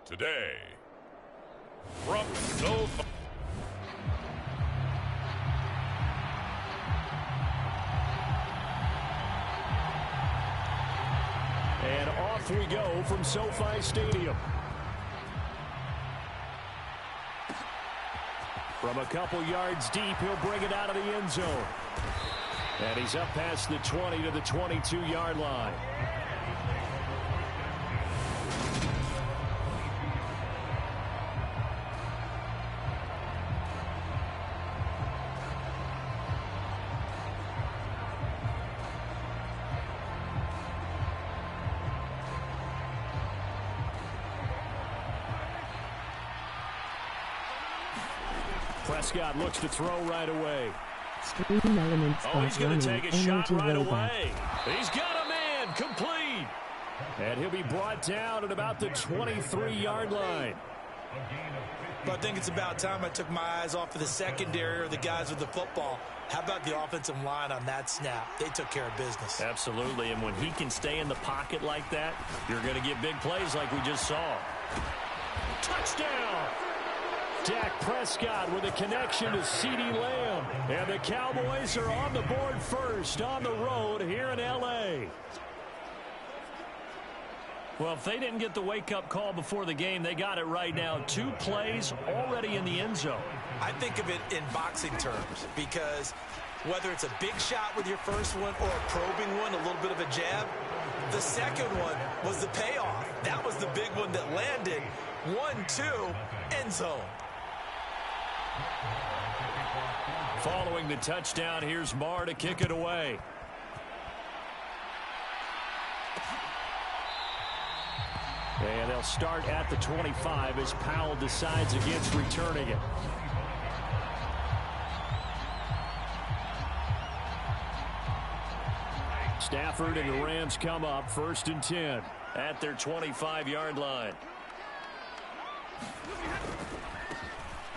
today, from SoFi. And off we go from SoFi Stadium. From a couple yards deep, he'll bring it out of the end zone. And he's up past the 20 to the 22-yard line. Prescott looks to throw right away. Stream Elements he's going to take a shot right away. Back. He's got a man, complete. And he'll be brought down at about the 23-yard line. But I think it's about time I took my eyes off of the secondary or the guys with the football. How about the offensive line on that snap? They took care of business. Absolutely, and when he can stay in the pocket like that, you're going to get big plays like we just saw. Touchdown! Dak Prescott with a connection to CeeDee Lamb. And the Cowboys are on the board first on the road here in L.A. Well, if they didn't get the wake-up call before the game, they got it right now. 2 plays already in the end zone. I think of it in boxing terms because whether it's a big shot with your first one or a probing one, a little bit of a jab, the second one was the payoff. That was the big one that landed. 1-2, end zone. Following the touchdown, here's Marr to kick it away. And they'll start at the 25 as Powell decides against returning it. Stafford and the Rams come up 1st and 10 at their 25-yard line.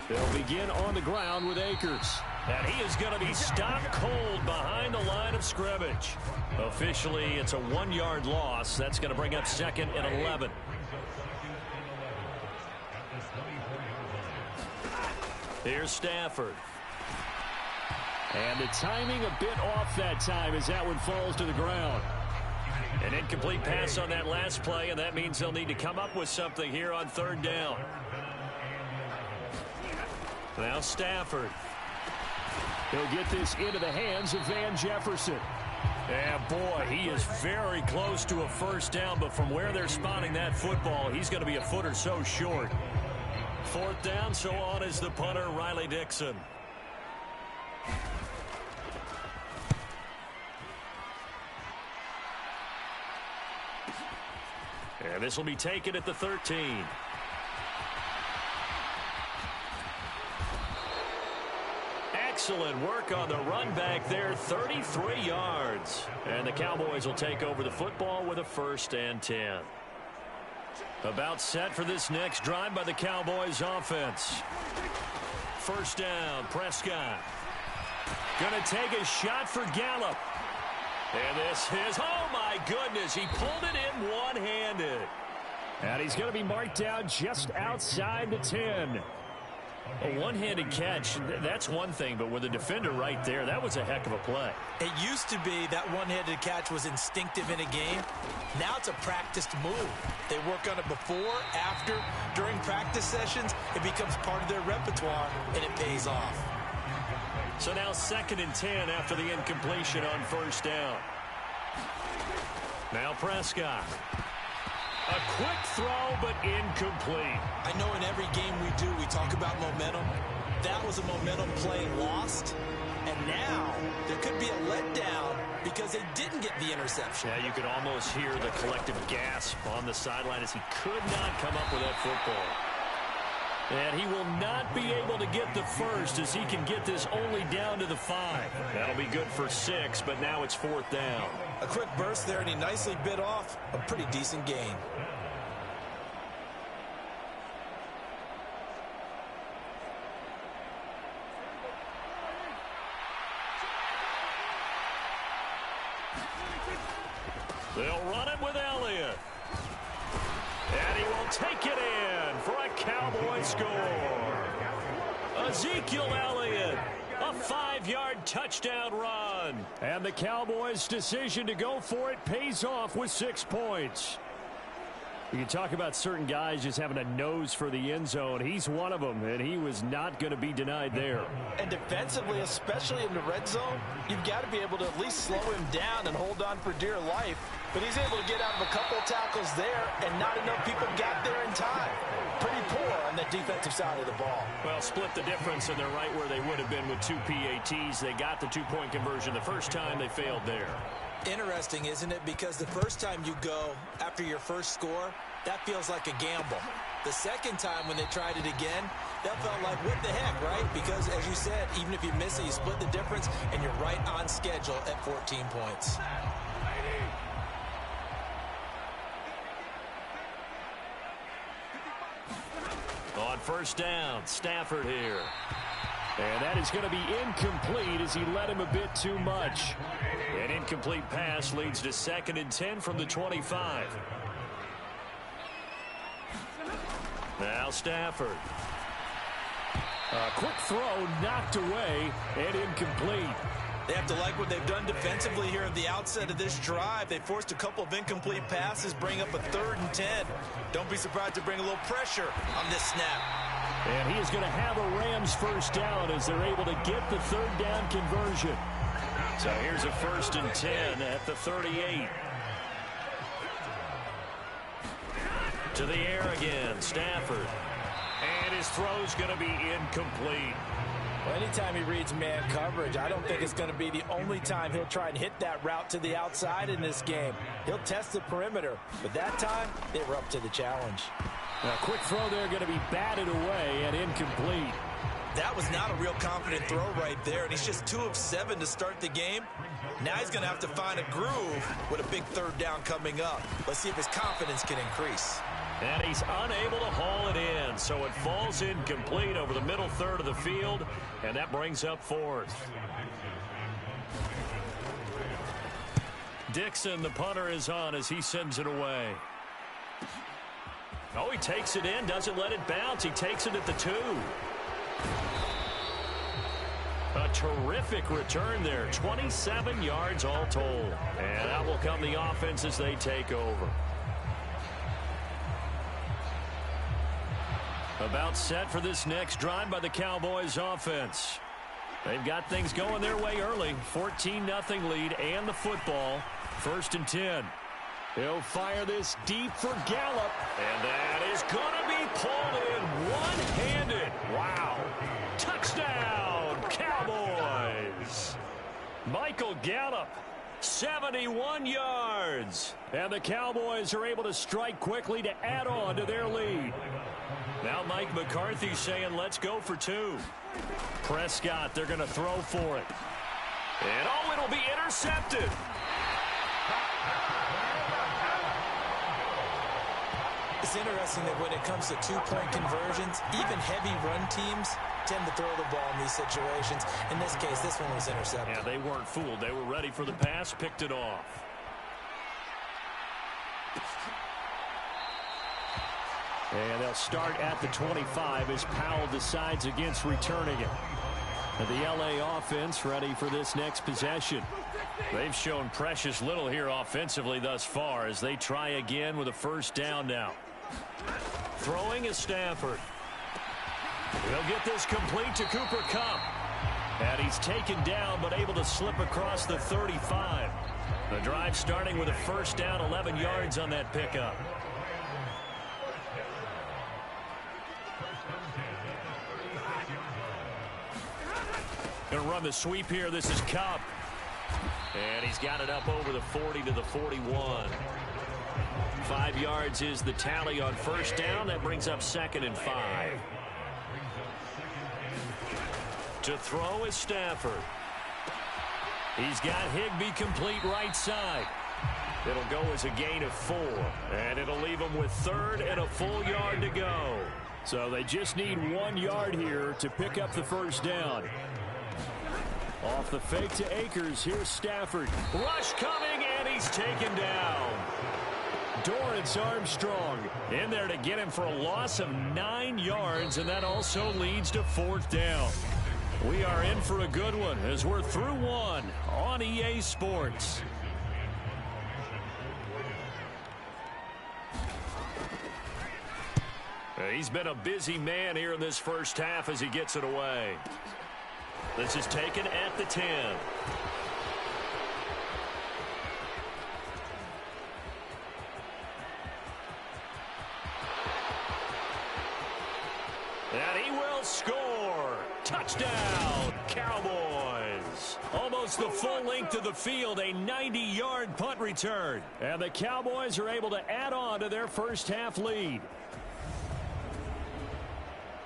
They'll begin on the ground with Akers. And he is going to be stopped cold behind the line of scrimmage. Officially, it's a 1-yard loss. That's going to bring up 2nd and 11. Here's Stafford. And the timing a bit off that time as that one falls to the ground. An incomplete pass on that last play, and that means they'll need to come up with something here on 3rd down. Now Stafford. He'll get this into the hands of Van Jefferson. And boy, he is very close to a 1st down, but from where they're spotting that football, he's going to be a foot or so short. 4th down, so on is the punter, Riley Dixon. And this will be taken at the 13. Excellent work on the run back there, 33 yards. And the Cowboys will take over the football with a 1st and 10. About set for this next drive by the Cowboys offense. 1st down, Prescott. Going to take a shot for Gallup. And this is, oh my goodness, he pulled it in one-handed. And he's going to be marked down just outside the 10. A one-handed catch, that's one thing, but with a defender right there, that was a heck of a play. It used to be that one-handed catch was instinctive in a game. Now it's a practiced move. They work on it before, after, during practice sessions. It becomes part of their repertoire, and it pays off. So now 2nd and 10 after the incompletion on 1st down. Now Prescott. A quick throw, but incomplete. I know in every game we do, we talk about momentum. That was a momentum play lost. And now there could be a letdown because they didn't get the interception. Yeah, you could almost hear the collective gasp on the sideline as he could not come up with that football. And he will not be able to get the 1st as he can get this only down to the 5. That'll be good for 6, but now it's 4th down. A quick burst there, and he nicely bit off a pretty decent gain. They'll run it with Elliott. And he will take it in. Cowboys score. Ezekiel Elliott, a 5-yard touchdown run. And the Cowboys' decision to go for it pays off with 6 points. You can talk about certain guys just having a nose for the end zone. He's one of them, and he was not going to be denied there. And defensively, especially in the red zone, you've got to be able to at least slow him down and hold on for dear life. But he's able to get out of a couple of tackles there, and not enough people got there in time. Pretty poor on the defensive side of the ball. Well, split the difference, and they're right where they would have been with 2 PATs. They got the 2-point conversion the first time. They failed there. Interesting, isn't it? Because the first time you go after your first score, that feels like a gamble. The second time when they tried it again, that felt like, what the heck, right? Because, as you said, even if you miss it, you split the difference, and you're right on schedule at 14 points. On first down, Stafford here. And that is going to be incomplete as he led him a bit too much. An incomplete pass leads to 2nd and 10 from the 25. Now Stafford. A quick throw knocked away and incomplete. They have to like what they've done defensively here at the outset of this drive. They forced a couple of incomplete passes, bring up a 3rd and 10. Don't be surprised to bring a little pressure on this snap. And he is going to have a Rams first down as they're able to get the 3rd down conversion. So here's a 1st and 10 at the 38. To the air again, Stafford. And his throw's going to be incomplete. Well, anytime he reads man coverage, I don't think it's going to be the only time he'll try and hit that route to the outside in this game. He'll test the perimeter, but that time they were up to the challenge. A quick throw there going to be batted away and incomplete. That was not a real confident throw right there, and he's just 2 of 7 to start the game. Now he's going to have to find a groove with a big 3rd down coming up. Let's see if his confidence can increase. And he's unable to haul it in, so it falls incomplete over the middle 3rd of the field, and that brings up 4th. Dixon, the punter, is on as he sends it away. Oh, he takes it in, doesn't let it bounce. He takes it at the 2. A terrific return there, 27 yards all told. And out will come the offense as they take over. About set for this next drive by the Cowboys offense. They've got things going their way early. 14-0 lead and the football. 1st and 10. He'll fire this deep for Gallup. And that is going to be pulled in one-handed. Wow. Touchdown, Cowboys. Michael Gallup, 71 yards. And the Cowboys are able to strike quickly to add on to their lead. Now Mike McCarthy saying, let's go for 2. Prescott, they're going to throw for it. And oh, it'll be intercepted. It's interesting that when it comes to 2-point conversions, even heavy run teams tend to throw the ball in these situations. In this case, this one was intercepted. Yeah, they weren't fooled. They were ready for the pass, picked it off. And they'll start at the 25 as Powell decides against returning it. And the LA offense ready for this next possession. They've shown precious little here offensively thus far as they try again with a 1st down now. Throwing is Stafford. He'll get this complete to Cooper Kupp. And he's taken down but able to slip across the 35. The drive starting with a 1st down, 11 yards on that pickup. Going to run the sweep here. This is Kupp. And he's got it up over the 40 to the 41. 5 yards is the tally on 1st down. That brings up 2nd and 5. To throw is Stafford. He's got Higbee complete right side. It'll go as a gain of 4. And it'll leave him with 3rd and a full yard to go. So they just need 1 yard here to pick up the 1st down. Off the fake to Akers. Here's Stafford. Rush coming, and he's taken down. Dorrance Armstrong in there to get him for a loss of 9 yards, and that also leads to 4th down. We are in for a good one as we're through one on EA Sports. He's been a busy man here in this first half as he gets it away. This is taken at the 10. And he will score. Touchdown, Cowboys. Almost the full length of the field, a 90-yard punt return. And the Cowboys are able to add on to their first half lead.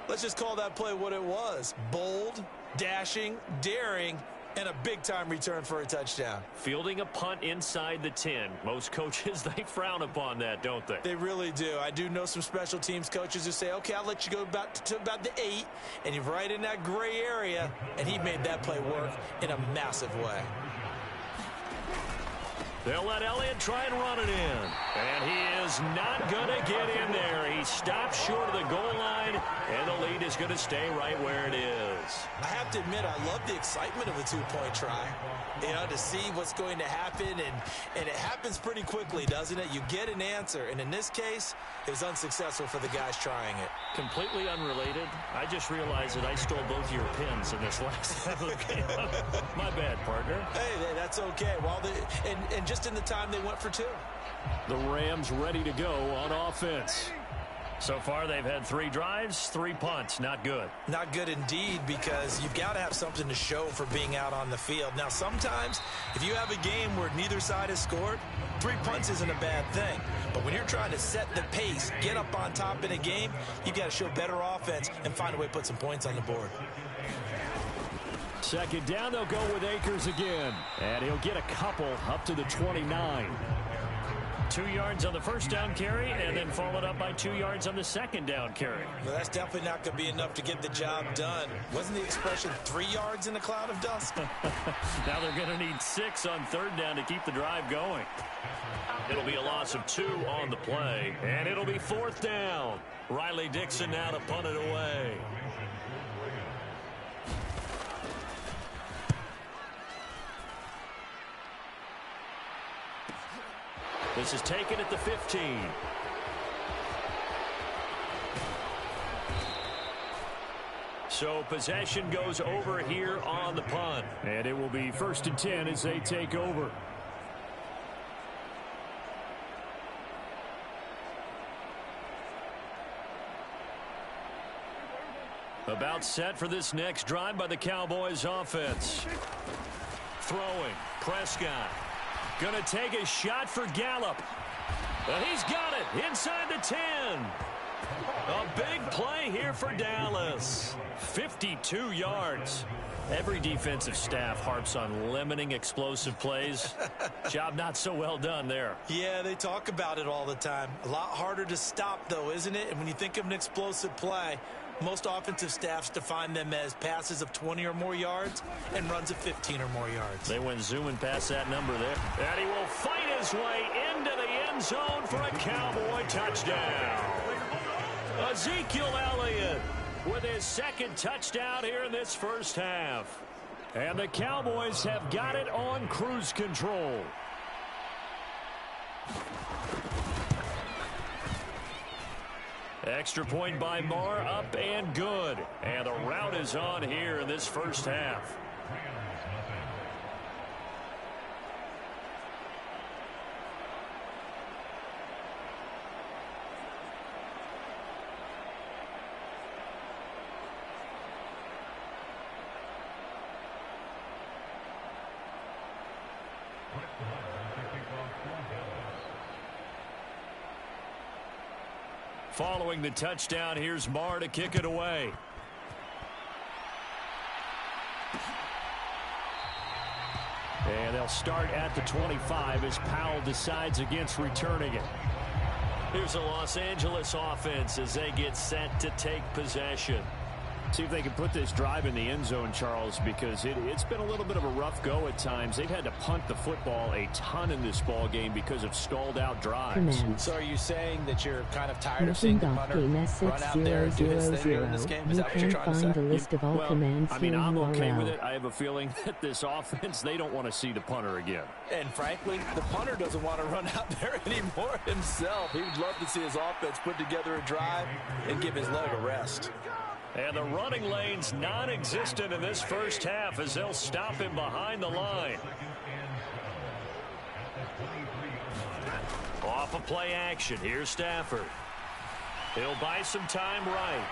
Let's just call that play what it was. Bold, dashing, daring, and a big-time return for a touchdown. Fielding a punt inside the 10. Most coaches, they frown upon that, don't they? They really do. I do know some special teams coaches who say, okay, I'll let you go to about the 8, and you're right in that gray area, and he made that play work in a massive way. They'll let Elliott try and run it in. And he is not going to get in there. He stops short of the goal line, and the lead is going to stay right where it is. I have to admit, I love the excitement of a two-point try. You know, to see what's going to happen, and it happens pretty quickly, doesn't it? You get an answer, and in this case, it was unsuccessful for the guys trying it. Completely unrelated. I just realized that I stole both your pins in this last game. My bad, partner. Hey, that's okay. Well, and just in the time they went for 2. The Rams ready to go on offense. So far, they've had 3 drives, 3 punts. Not good. Not good indeed, because you've got to have something to show for being out on the field. Now, sometimes, if you have a game where neither side has scored, 3 punts isn't a bad thing. But when you're trying to set the pace, get up on top in a game, you've got to show better offense and find a way to put some points on the board. Second down, they'll go with Akers again. And he'll get a couple up to the 29. 2 yards on the first down carry, and then followed up by 2 yards on the second down carry. Well, that's definitely not going to be enough to get the job done. Wasn't the expression 3 yards in a cloud of dust? Now they're going to need 6 on 3rd down to keep the drive going. It'll be a loss of 2 on the play, and it'll be 4th down. Riley Dixon now to punt it away. This is taken at the 15. So possession goes over here on the punt. And it will be 1st and 10 as they take over. About set for this next drive by the Cowboys offense. Throwing. Prescott. Gonna take a shot for Gallup. And he's got it inside the 10. A big play here for Dallas. 52 yards. Every defensive staff harps on limiting explosive plays. Job not so well done there. Yeah, they talk about it all the time. A lot harder to stop, though, isn't it? And when you think of an explosive play, most offensive staffs define them as passes of 20 or more yards and runs of 15 or more yards. They went zooming past that number there. And he will fight his way into the end zone for a Cowboy touchdown. Ezekiel Elliott with his 2nd touchdown here in this first half. And the Cowboys have got it on cruise control. Extra point by Marr, up and good. And the route is on here in this first half. Following the touchdown, here's Marr to kick it away. And they'll start at the 25 as Powell decides against returning it. Here's the Los Angeles offense as they get set to take possession. See if they can put this drive in the end zone, Charles, because it's been a little bit of a rough go at times. They've had to punt the football a ton in this ball game because of stalled out drives. So are you saying that you're kind of tired of seeing the punter run out there and do his thing here in this game? Is that what you're trying to say? Find a list of all commands I mean, here I'm in okay URL. with it. I have a feeling that this offense, they don't want to see the punter again. And frankly, the punter doesn't want to run out there anymore himself. He would love to see his offense put together a drive and give his leg a rest. And the running lane's non-existent in this first half as they'll stop him behind the line. Off of play action. Here's Stafford. He'll buy some time right.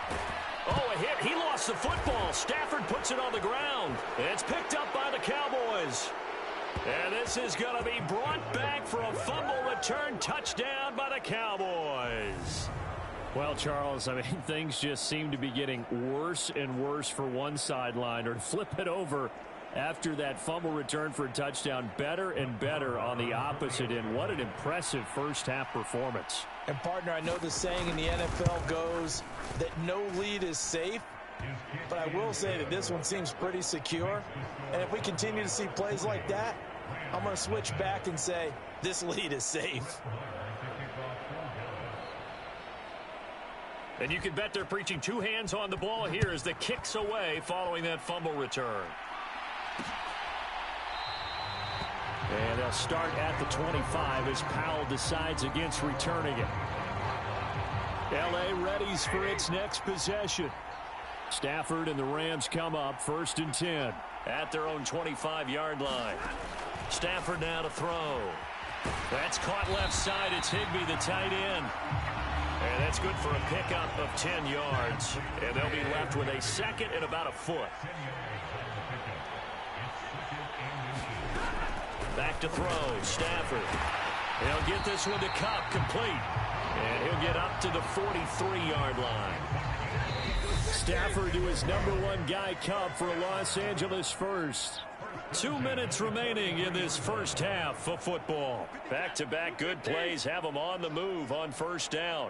Oh, a hit. He lost the football. Stafford puts it on the ground. It's picked up by the Cowboys. And this is going to be brought back for a fumble return touchdown by the Cowboys. Well, Charles, I mean, things just seem to be getting worse and worse for one sideline. Or to flip it over after that fumble return for a touchdown, better and better on the opposite end. What an impressive first-half performance. And, partner, I know the saying in the NFL goes that no lead is safe. But I will say that this one seems pretty secure. And if we continue to see plays like that, I'm going to switch back and say this lead is safe. And you can bet they're preaching two hands on the ball here as the kick's away following that fumble return. And they'll start at the 25 as Powell decides against returning it. L.A. readies for its next possession. Stafford and the Rams come up 1st and 10. At their own 25-yard line. Stafford now to throw. That's caught left side. It's Higbee, the tight end. And that's good for a pickup of 10 yards. And they'll be left with a second and about a foot. Back to throw. Stafford. He'll get this one to Cup, complete. And he'll get up to the 43-yard line. Stafford to his #1 guy, Cup, for a Los Angeles first. 2 minutes remaining in this first half of football. Back-to-back good plays have them on the move on first down.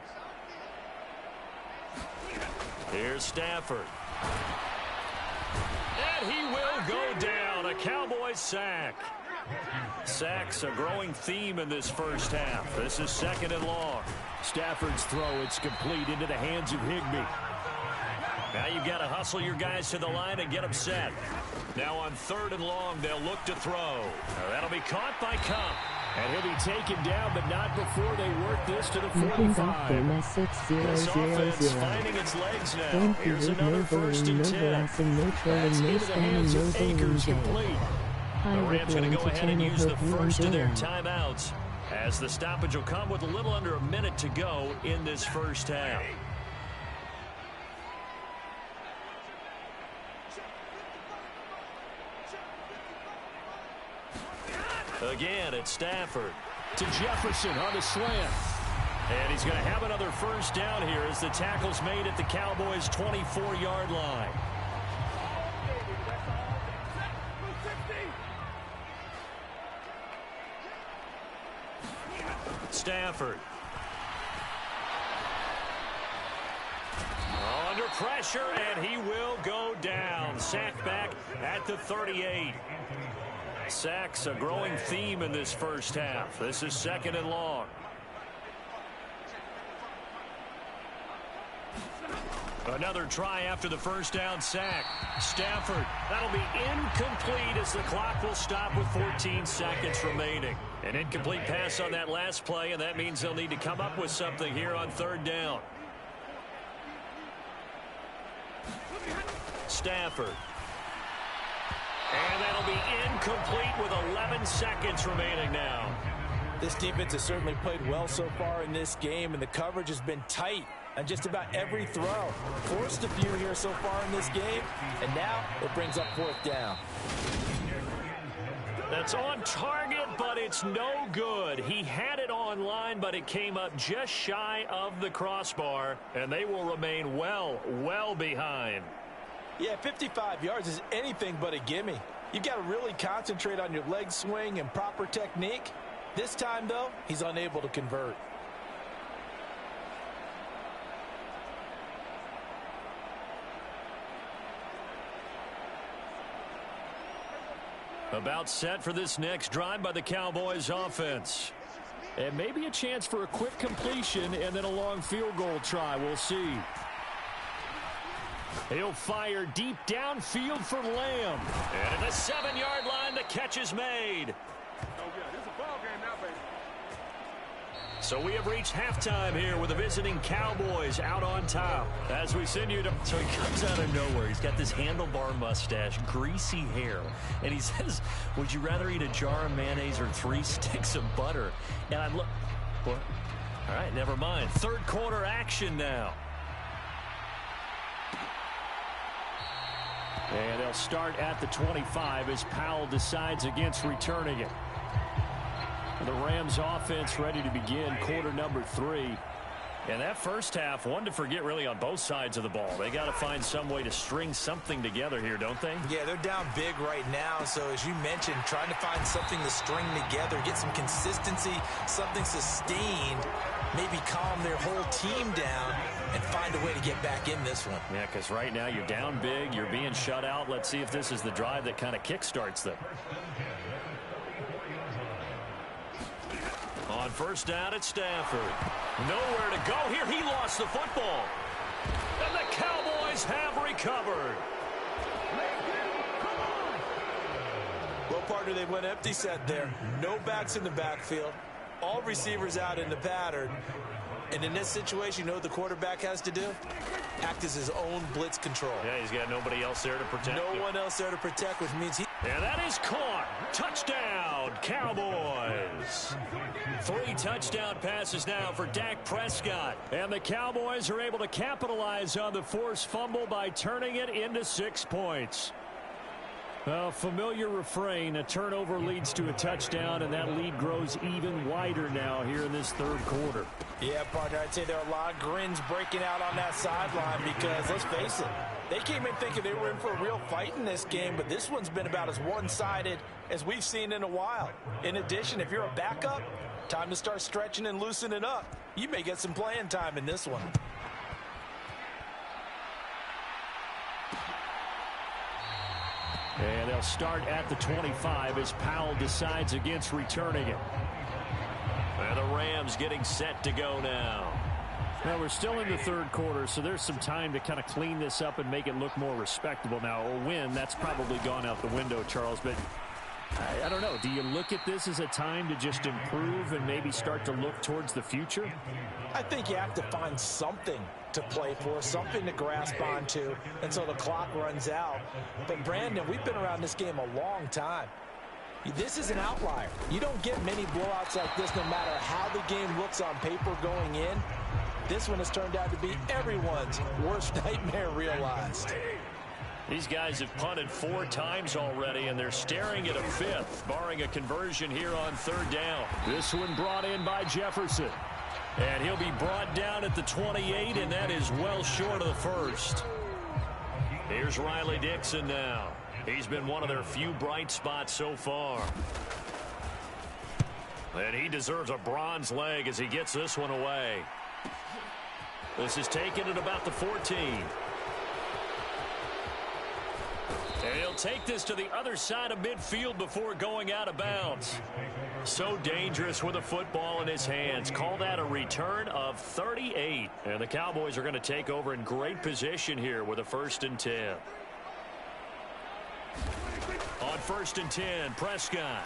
Here's Stafford. And he will go down. A Cowboys sack. Sacks a growing theme in this first half. This is 2nd and long. Stafford's throw, it's complete into the hands of Higbee. Now you've got to hustle your guys to the line and get them set. Now on 3rd and long, they'll look to throw. Now that'll be caught by Cup. And he'll be taken down, but not before they work this to the Looking 45. back game at This offense 6000. finding its legs now. Don't Here's fear, another no 1st bullying, and no 10. harassing, no trolling, That's no into the spamming, hands no of bullying. Akers, Jay. complete. Hi, The Rams Rick going to go ahead and Channel. use the Hope you first of their enjoy. timeouts as the stoppage will come with a little under a minute to go in this first half. Again, it's Stafford. To Jefferson on the slant. And he's going to have another first down here as the tackle's made at the Cowboys' 24-yard line. Stafford. Under pressure, and he will go down. Sacked back at the 38. Sacks a growing theme in this first half. This is 2nd and long. Another try after the first down sack. Stafford, that'll be incomplete as the clock will stop with 14 seconds remaining. An incomplete pass on that last play, and that means they'll need to come up with something here on 3rd down. Stafford. And that'll be incomplete with 11 seconds remaining now. This defense has certainly played well so far in this game, and the coverage has been tight on just about every throw. Forced a few here so far in this game, and now it brings up 4th down. That's on target, but it's no good. He had it on line, but it came up just shy of the crossbar, and they will remain well behind. Yeah, 55 yards is anything but a gimme. You've got to really concentrate on your leg swing and proper technique. This time, though, he's unable to convert. About set for this next drive by the Cowboys offense. And maybe a chance for a quick completion and then a long field goal try. We'll see. He'll fire deep downfield for Lamb. And at the 7-yard line, the catch is made. So we have reached halftime here with the visiting Cowboys out on top. As we send you to... So he comes out of nowhere. He's got this handlebar mustache, greasy hair. And he says, would you rather eat a jar of mayonnaise or 3 sticks of butter? And I look... What? All right, never mind. Third quarter action now. And they'll start at the 25 as Powell decides against returning it. The Rams offense ready to begin quarter number 3. And that first half, one to forget really on both sides of the ball. They got to find some way to string something together here, don't they? Yeah, they're down big right now. So as you mentioned, trying to find something to string together, get some consistency, something sustained, maybe calm their whole team down and find a way to get back in this one. Yeah, because right now you're down big, you're being shut out. Let's see if this is the drive that kind of kickstarts them. On first down at Stafford. Nowhere to go here. He lost the football. And the Cowboys have recovered. Well, partner, they went empty set there. No backs in the backfield. All receivers out in the pattern. And in this situation, you know what the quarterback has to do? Act as his own blitz control. Yeah, he's got nobody else there to protect him. No one else there to protect, which means he... And that is caught. Touchdown, Cowboys. 3 touchdown passes now for Dak Prescott. And the Cowboys are able to capitalize on the forced fumble by turning it into 6 points. A familiar refrain, a turnover leads to a touchdown, and that lead grows even wider now here in this third quarter. Yeah, partner, I'd say there are a lot of grins breaking out on that sideline because, let's face it, they came in thinking they were in for a real fight in this game, but this one's been about as one-sided as we've seen in a while. In addition, if you're a backup, time to start stretching and loosening up. You may get some playing time in this one. And they'll start at the 25 as Powell decides against returning it. And the Rams getting set to go now. Now, we're still in the third quarter, so there's some time to kind of clean this up and make it look more respectable. Now, a win, that's probably gone out the window, Charles, but I don't know. Do you look at this as a time to just improve and maybe start to look towards the future? I think you have to find something to play for, something to grasp onto until the clock runs out. But, Brandon, we've been around this game a long time. This is an outlier. You don't get many blowouts like this no matter how the game looks on paper going in. This one has turned out to be everyone's worst nightmare realized. These guys have punted 4 times already, and they're staring at a 5th, barring a conversion here on third down. This one brought in by Jefferson. And he'll be brought down at the 28, and that is well short of the first. Here's Riley Dixon now. He's been one of their few bright spots so far. And he deserves a bronze leg as he gets this one away. This is taken at about the 14. And he'll take this to the other side of midfield before going out of bounds. So dangerous with a football in his hands. Call that a return of 38. And the Cowboys are going to take over in great position here with a 1st and 10. On 1st and 10, Prescott.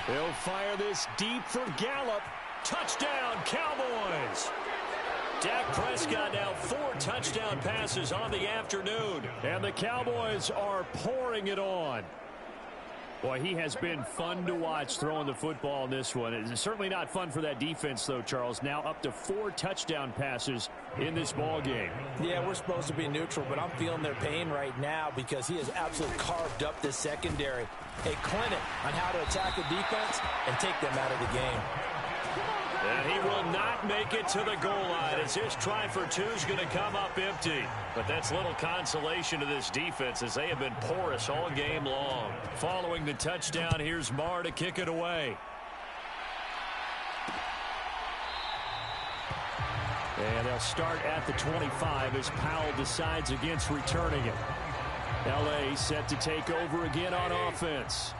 He'll fire this deep for Gallup. Touchdown, Cowboys. Dak Prescott now 4 touchdown passes on the afternoon. And the Cowboys are pouring it on. Boy, he has been fun to watch throwing the football in this one. It's certainly not fun for that defense, though, Charles. Now up to 4 touchdown passes in this ball game. Yeah, we're supposed to be neutral, but I'm feeling their pain right now because he has absolutely carved up the secondary. A clinic on how to attack a defense and take them out of the game. And he will not make it to the goal line as his try for 2 is going to come up empty. But that's little consolation to this defense as they have been porous all game long. Following the touchdown, here's Marr to kick it away. And they'll start at the 25 as Powell decides against returning it. L.A. set to take over again on offense.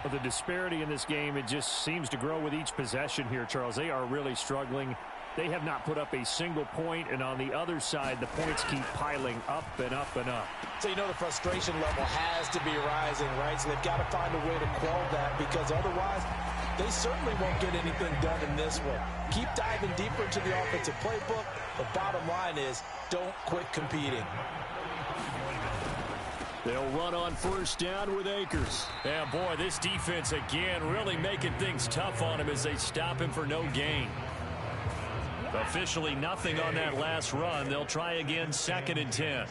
The disparity in this game, it just seems to grow with each possession here, Charles. They are really struggling. They have not put up a single point, and on the other side, the points keep piling up and up and up. So you know the frustration level has to be rising, right? So they've got to find a way to quell that, because otherwise they certainly won't get anything done in this one. Keep diving deeper into the offensive playbook. The bottom line is don't quit competing. They'll run on first down with Akers. And boy, this defense again really making things tough on him as they stop him for no gain. Officially nothing on that last run. They'll try again, 2nd and 10.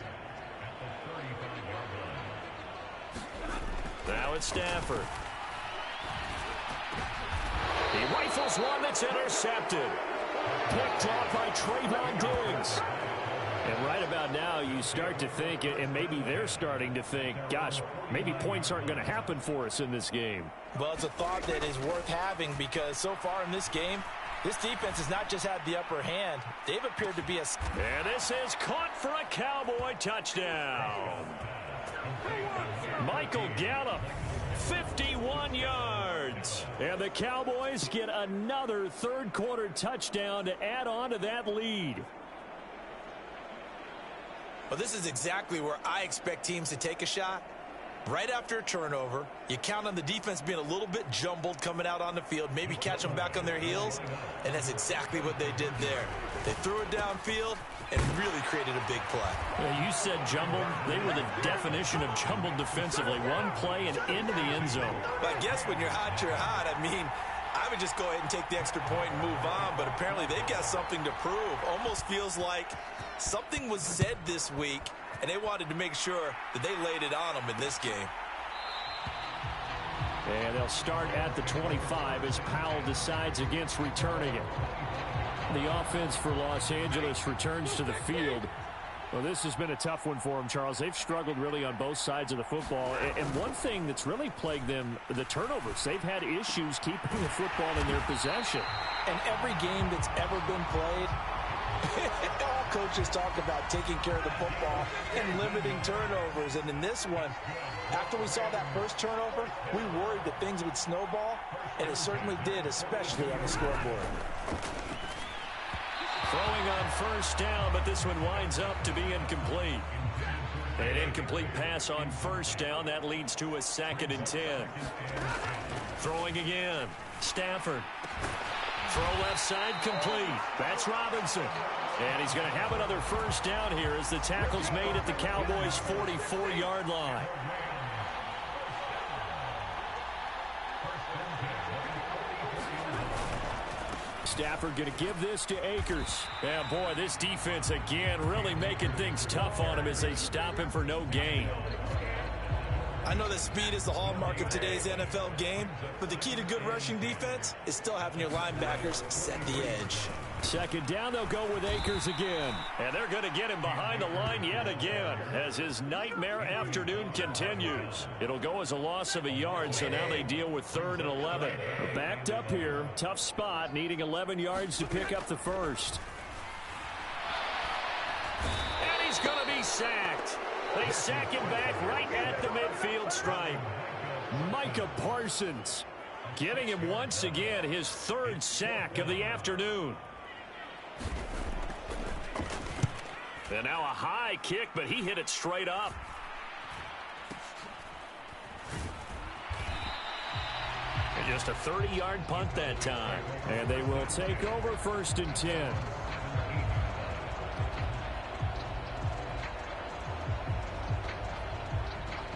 Now it's Stafford. He rifles one that's intercepted. Picked off by Trayvon Diggs. And right about now, you start to think, and maybe they're starting to think, gosh, maybe points aren't going to happen for us in this game. Well, it's a thought that is worth having, because so far in this game, this defense has not just had the upper hand. They've appeared to be a... And this is caught for a Cowboy touchdown. Michael Gallup, 51 yards. And the Cowboys get another third-quarter touchdown to add on to that lead. Well, this is exactly where I expect teams to take a shot. Right after a turnover, you count on the defense being a little bit jumbled coming out on the field, maybe catch them back on their heels, and that's exactly what they did there. They threw it downfield and really created a big play. Well, you said jumbled. They were the definition of jumbled defensively. One play and into the end zone. But I guess when you're hot, you're hot. I mean, I would just go ahead and take the extra point and move on, but apparently they've got something to prove. Almost feels like something was said this week, and they wanted to make sure that they laid it on them in this game. And they'll start at the 25 as Powell decides against returning it. The offense for Los Angeles returns to the field. Well, this has been a tough one for them, Charles. They've struggled really on both sides of the football. And one thing that's really plagued them, the turnovers. They've had issues keeping the football in their possession. And every game that's ever been played, all coaches talk about taking care of the football and limiting turnovers. And in this one, after we saw that first turnover, we worried that things would snowball, and it certainly did, especially on the scoreboard. Throwing on first down, but this one winds up to be incomplete. An incomplete pass on first down. That leads to a 2nd and 10. Throwing again. Stafford. Throw left side complete. That's Robinson. And he's going to have another first down here as the tackle's made at the Cowboys' 44-yard line. Stafford going to give this to Akers. Yeah, boy, this defense again really making things tough on him as they stop him for no gain. I know that speed is the hallmark of today's NFL game, but the key to good rushing defense is still having your linebackers set the edge. 2nd down, they'll go with Akers again. And they're going to get him behind the line yet again as his nightmare afternoon continues. It'll go as a loss of a yard, so now they deal with 3rd and 11. Backed up here, tough spot, needing 11 yards to pick up the first. And he's going to be sacked. They sack him back right at the midfield stripe. Micah Parsons getting him once again his 3rd sack of the afternoon. And now a high kick, but he hit it straight up. And just a 30-yard punt that time. And they will take over 1st and 10.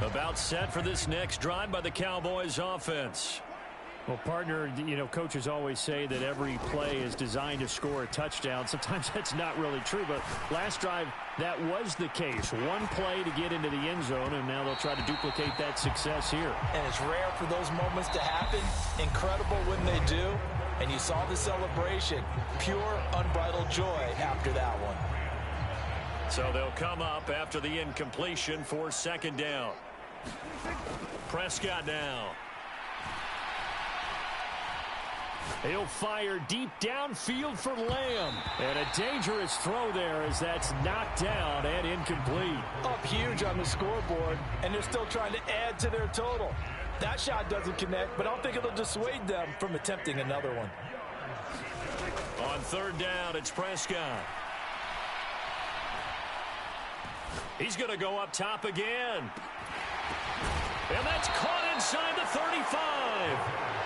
About set for this next drive by the Cowboys offense. Well, partner, you know, coaches always say that every play is designed to score a touchdown. Sometimes that's not really true, but last drive, that was the case. One play to get into the end zone, and now they'll try to duplicate that success here. And it's rare for those moments to happen. Incredible when they do. And you saw the celebration. Pure, unbridled joy after that one. So they'll come up after the incompletion for 2nd down. Prescott now. He'll fire deep downfield for Lamb. And a dangerous throw there as that's knocked down and incomplete. Up huge on the scoreboard, and they're still trying to add to their total. That shot doesn't connect, but I don't think it'll dissuade them from attempting another one. On third down, it's Prescott. He's going to go up top again. And that's caught inside the 35.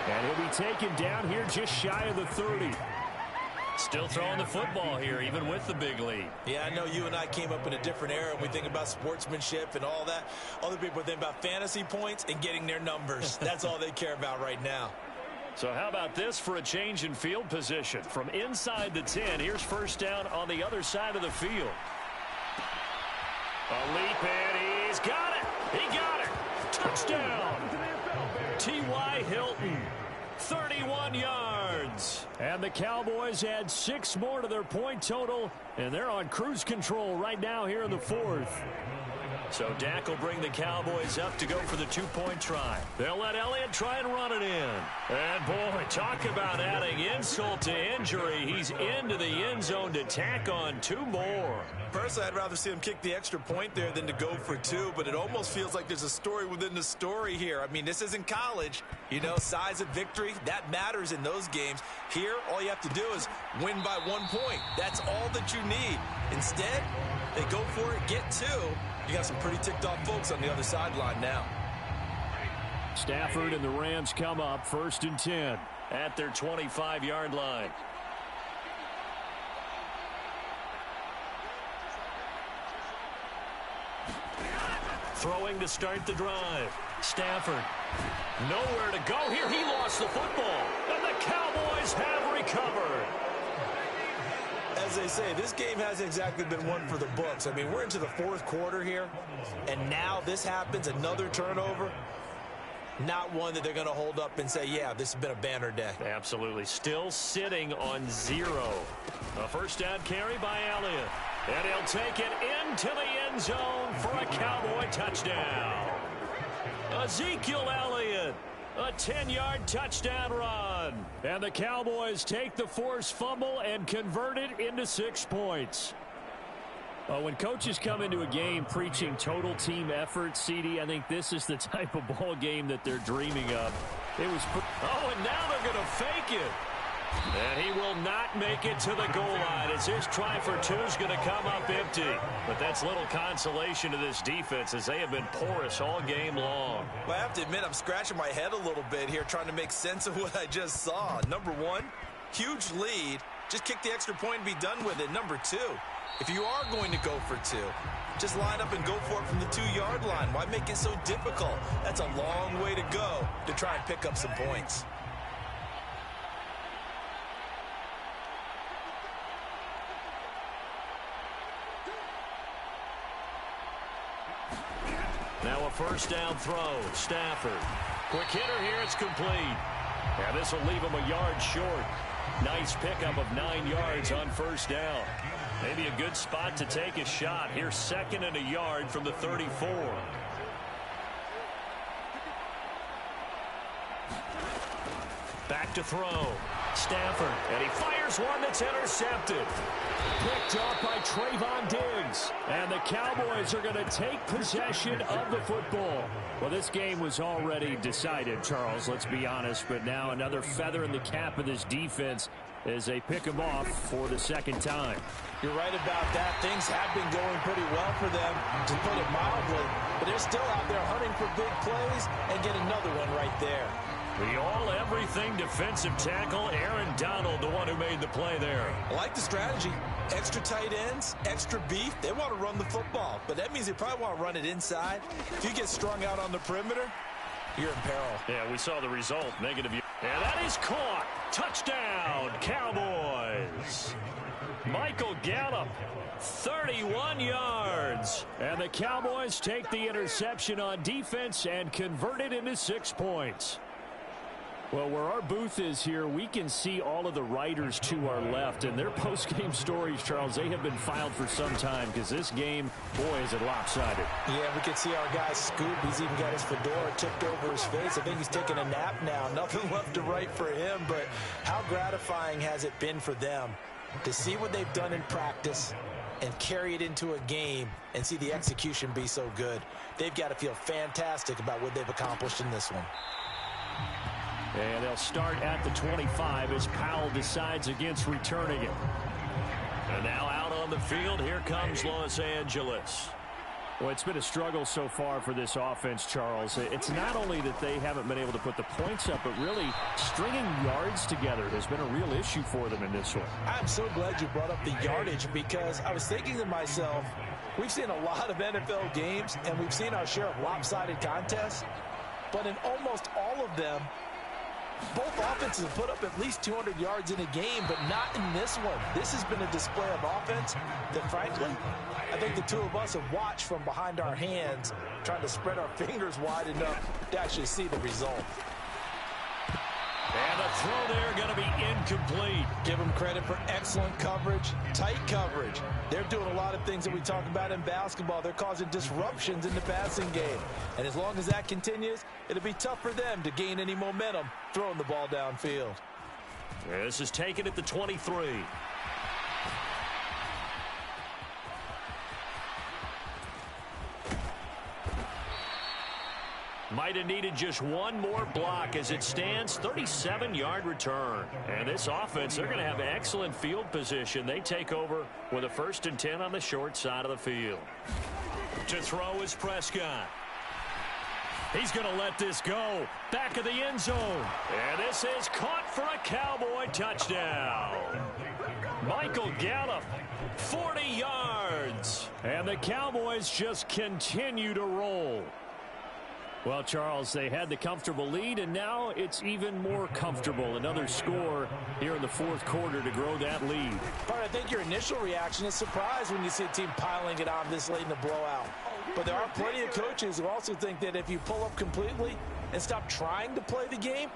And he'll be taken down here just shy of the 30. Still throwing the football here, even with the big lead. Yeah, I know you and I came up in a different era, and we think about sportsmanship and all that. Other people think about fantasy points and getting their numbers. That's all they care about right now. So how about this for a change in field position? From inside the 10, here's first down on the other side of the field. A leap, and he's got it. He got it. Touchdown. T.Y. Hilton. 31 yards. And the Cowboys add 6 more to their point total, and they're on cruise control right now here in the fourth. So Dak will bring the Cowboys up to go for the 2-point try. They'll let Elliott try and run it in. And boy, talk about adding insult to injury. He's into the end zone to tack on 2 more. Personally, I'd rather see him kick the extra point there than to go for 2, but it almost feels like there's a story within the story here. I mean, this isn't college. You know, size of victory, that matters in those games. Here, all you have to do is win by 1 point. That's all that you need. Instead, they go for it, get 2. You got some pretty ticked off folks on the other sideline now. Stafford and the Rams come up 1st and 10 at their 25-yard line. Throwing to start the drive. Stafford. Nowhere to go here. He lost the football. And the Cowboys have recovered. As they say, this game hasn't exactly been one for the books. I mean, we're into the 4th quarter here, and now this happens, another turnover. Not one that they're going to hold up and say, yeah, this has been a banner day. Absolutely. Still sitting on 0. A first down carry by Elliott. And he'll take it into the end zone for a Cowboy touchdown. Ezekiel Elliott. A 10-yard touchdown run. And the Cowboys take the forced fumble and convert it into 6 points. When coaches come into a game preaching total team effort, CD, I think this is the type of ball game that they're dreaming of. And now they're going to fake it. And he will not make it to the goal line as his try for 2 is going to come up empty. But that's little consolation to this defense as they have been porous all game long. Well, I have to admit, I'm scratching my head a little bit here trying to make sense of what I just saw. Number 1, huge lead. Just kick the extra point and be done with it. Number 2, if you are going to go for 2, just line up and go for it from the 2-yard line. Why make it so difficult? That's a long way to go to try and pick up some points. Now a first down throw. Stafford. Quick hitter here. It's complete. And this will leave him a yard short. Nice pickup of 9 yards on first down. Maybe a good spot to take a shot. Here's 2nd and a yard from the 34. Back to throw. Stafford. And he fires one that's intercepted. Picked off by Trayvon Diggs. And the Cowboys are going to take possession of the football. Well, this game was already decided, Charles, let's be honest. But now another feather in the cap of this defense as they pick him off for the 2nd time. You're right about that. Things have been going pretty well for them, to put it mildly. But they're still out there hunting for big plays and get another one right there. The all-everything defensive tackle, Aaron Donald, the one who made the play there. I like the strategy. Extra tight ends, extra beef. They want to run the football, but that means they probably want to run it inside. If you get strung out on the perimeter, you're in peril. Yeah, we saw the result. Negative. And that is caught. Touchdown, Cowboys. Michael Gallup, 31 yards. And the Cowboys take the interception on defense and convert it into 6 points. Well, where our booth is here, we can see all of the writers to our left. And their post-game stories, Charles, they have been filed for some time because this game, boy, is it lopsided. Yeah, we can see our guy Scoop. He's even got his fedora tipped over his face. I think he's taking a nap now. Nothing left to write for him. But how gratifying has it been for them to see what they've done in practice and carry it into a game and see the execution be so good. They've got to feel fantastic about what they've accomplished in this one. And they'll start at the 25 as Powell decides against returning it. And now out on the field, here comes Los Angeles. Well, it's been a struggle so far for this offense, Charles. It's not only that they haven't been able to put the points up, but really stringing yards together has been a real issue for them in this one. I'm so glad you brought up the yardage, because I was thinking to myself, we've seen a lot of NFL games, and we've seen our share of lopsided contests, but in almost all of them, both offenses have put up at least 200 yards in a game, but not in this one. This has been a display of offense that, frankly, I think the two of us have watched from behind our hands, trying to spread our fingers wide enough to actually see the result. And the throw there going to be incomplete. Give them credit for excellent coverage, tight coverage. They're doing a lot of things that we talk about in basketball. They're causing disruptions in the passing game. And as long as that continues, it'll be tough for them to gain any momentum throwing the ball downfield. This is taken at the 23. Might have needed just one more block as it stands. 37-yard return. And this offense, they're going to have excellent field position. They take over with a 1st and 10 on the short side of the field. To throw is Prescott. He's going to let this go. Back of the end zone. And this is caught for a Cowboy touchdown. Michael Gallup, 40 yards. And the Cowboys just continue to roll. Well, Charles, they had the comfortable lead, and now it's even more comfortable. Another score here in the 4th quarter to grow that lead. But I think your initial reaction is surprise when you see a team piling it on this late in the blowout. But there are plenty of coaches who also think that if you pull up completely and stop trying to play the game,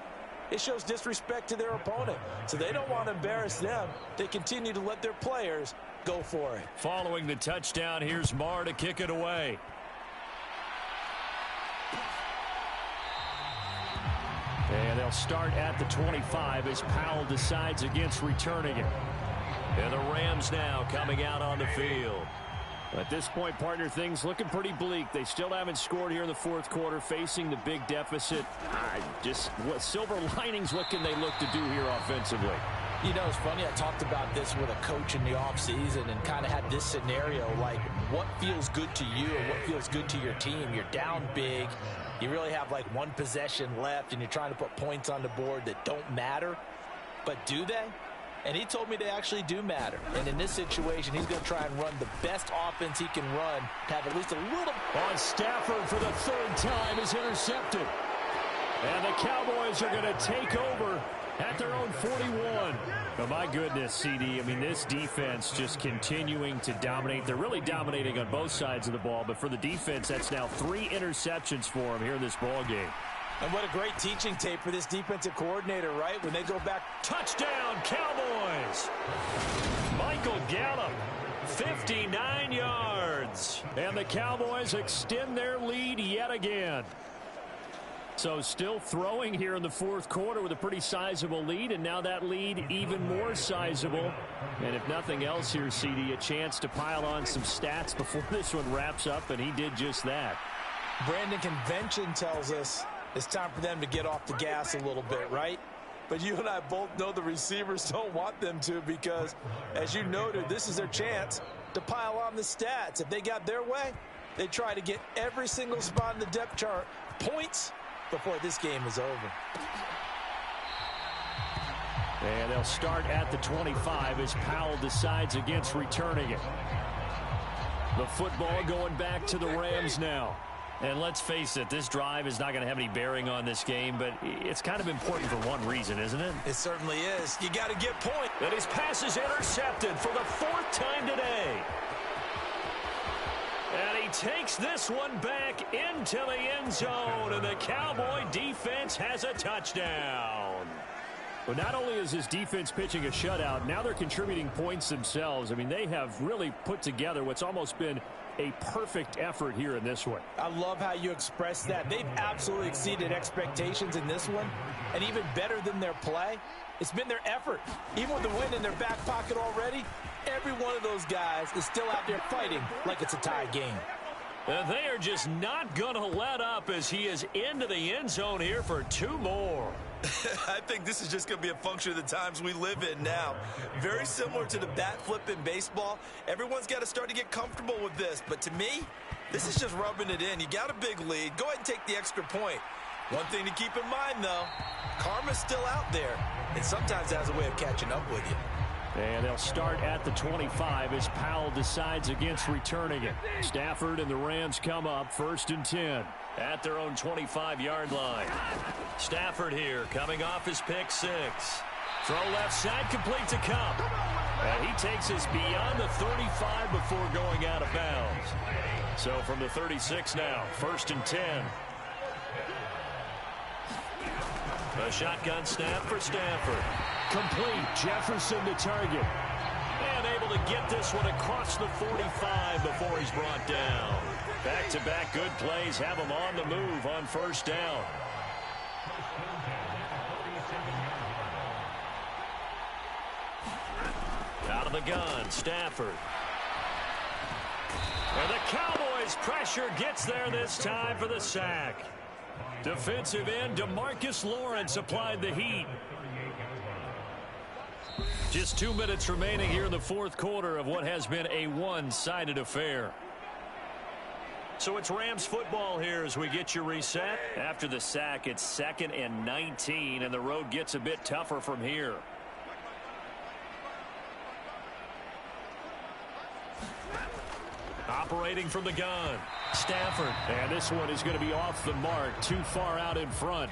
it shows disrespect to their opponent. So they don't want to embarrass them. They continue to let their players go for it. Following the touchdown, here's Marr to kick it away. And they'll start at the 25 as Powell decides against returning it. And the Rams now coming out on the field. At this point, partner, things looking pretty bleak. They still haven't scored here in the 4th quarter, facing the big deficit. Just what silver linings, what can they look to do here offensively? You know, it's funny, I talked about this with a coach in the offseason and kind of had this scenario, like what feels good to you and what feels good to your team. You're down big. You really have like one possession left, and you're trying to put points on the board that don't matter. But do they? And he told me they actually do matter. And in this situation, he's going to try and run the best offense he can run to have at least a little. On Stafford for the 3rd time is intercepted. And the Cowboys are going to take over at their own 41. Oh, my goodness, CD. I mean, this defense just continuing to dominate. They're really dominating on both sides of the ball. But for the defense, that's now 3 interceptions for them here in this ball game. And what a great teaching tape for this defensive coordinator, right? When they go back. Touchdown, Cowboys. Michael Gallup, 59 yards. And the Cowboys extend their lead yet again. So still throwing here in the 4th quarter with a pretty sizable lead, and now that lead even more sizable. And if nothing else here, CD, a chance to pile on some stats before this one wraps up, and he did just that. Brandon, convention tells us it's time for them to get off the gas a little bit, right? But you and I both know the receivers don't want them to, because, as you noted, this is their chance to pile on the stats. If they got their way, they try to get every single spot in the depth chart points before this game is over. And they'll start at the 25 as Powell decides against returning it. The football going back to the Rams now. And let's face it, this drive is not going to have any bearing on this game, but it's kind of important for one reason, isn't it? It certainly is. You got to get points. And his pass is intercepted for the 4th time today. And he takes this one back into the end zone, and the Cowboy defense has a touchdown. But not only is this defense pitching a shutout, now they're contributing points themselves. I mean, they have really put together what's almost been a perfect effort here in this one. I love how you express that. They've absolutely exceeded expectations in this one, and even better than their play, it's been their effort. Even with the win in their back pocket already, every one of those guys is still out there fighting like it's a tie game. They are just not going to let up as he is into the end zone here for 2 more. I think this is just going to be a function of the times we live in now. Very similar to the bat flip in baseball. Everyone's got to start to get comfortable with this. But to me, this is just rubbing it in. You got a big lead. Go ahead and take the extra point. One thing to keep in mind, though, karma's still out there. And sometimes has a way of catching up with you. And they'll start at the 25 as Powell decides against returning it. Stafford and the Rams come up 1st and 10 at their own 25-yard line. Stafford here coming off his pick 6. Throw left side, complete to Cup. And he takes us beyond the 35 before going out of bounds. So from the 36 now, 1st and 10. A shotgun snap for Stafford. Complete. Jefferson to target. And able to get this one across the 45 before he's brought down. Back-to-back good plays have him on the move on 1st down. Out of the gun, Stafford. And the Cowboys pressure gets there this time for the sack. Defensive end DeMarcus Lawrence applied the heat. Just 2 minutes remaining here in the 4th quarter of what has been a one-sided affair. So it's Rams football here as we get you reset. After the sack, it's 2nd and 19, and the road gets a bit tougher from here. Operating from the gun, Stafford. And this one is going to be off the mark, too far out in front.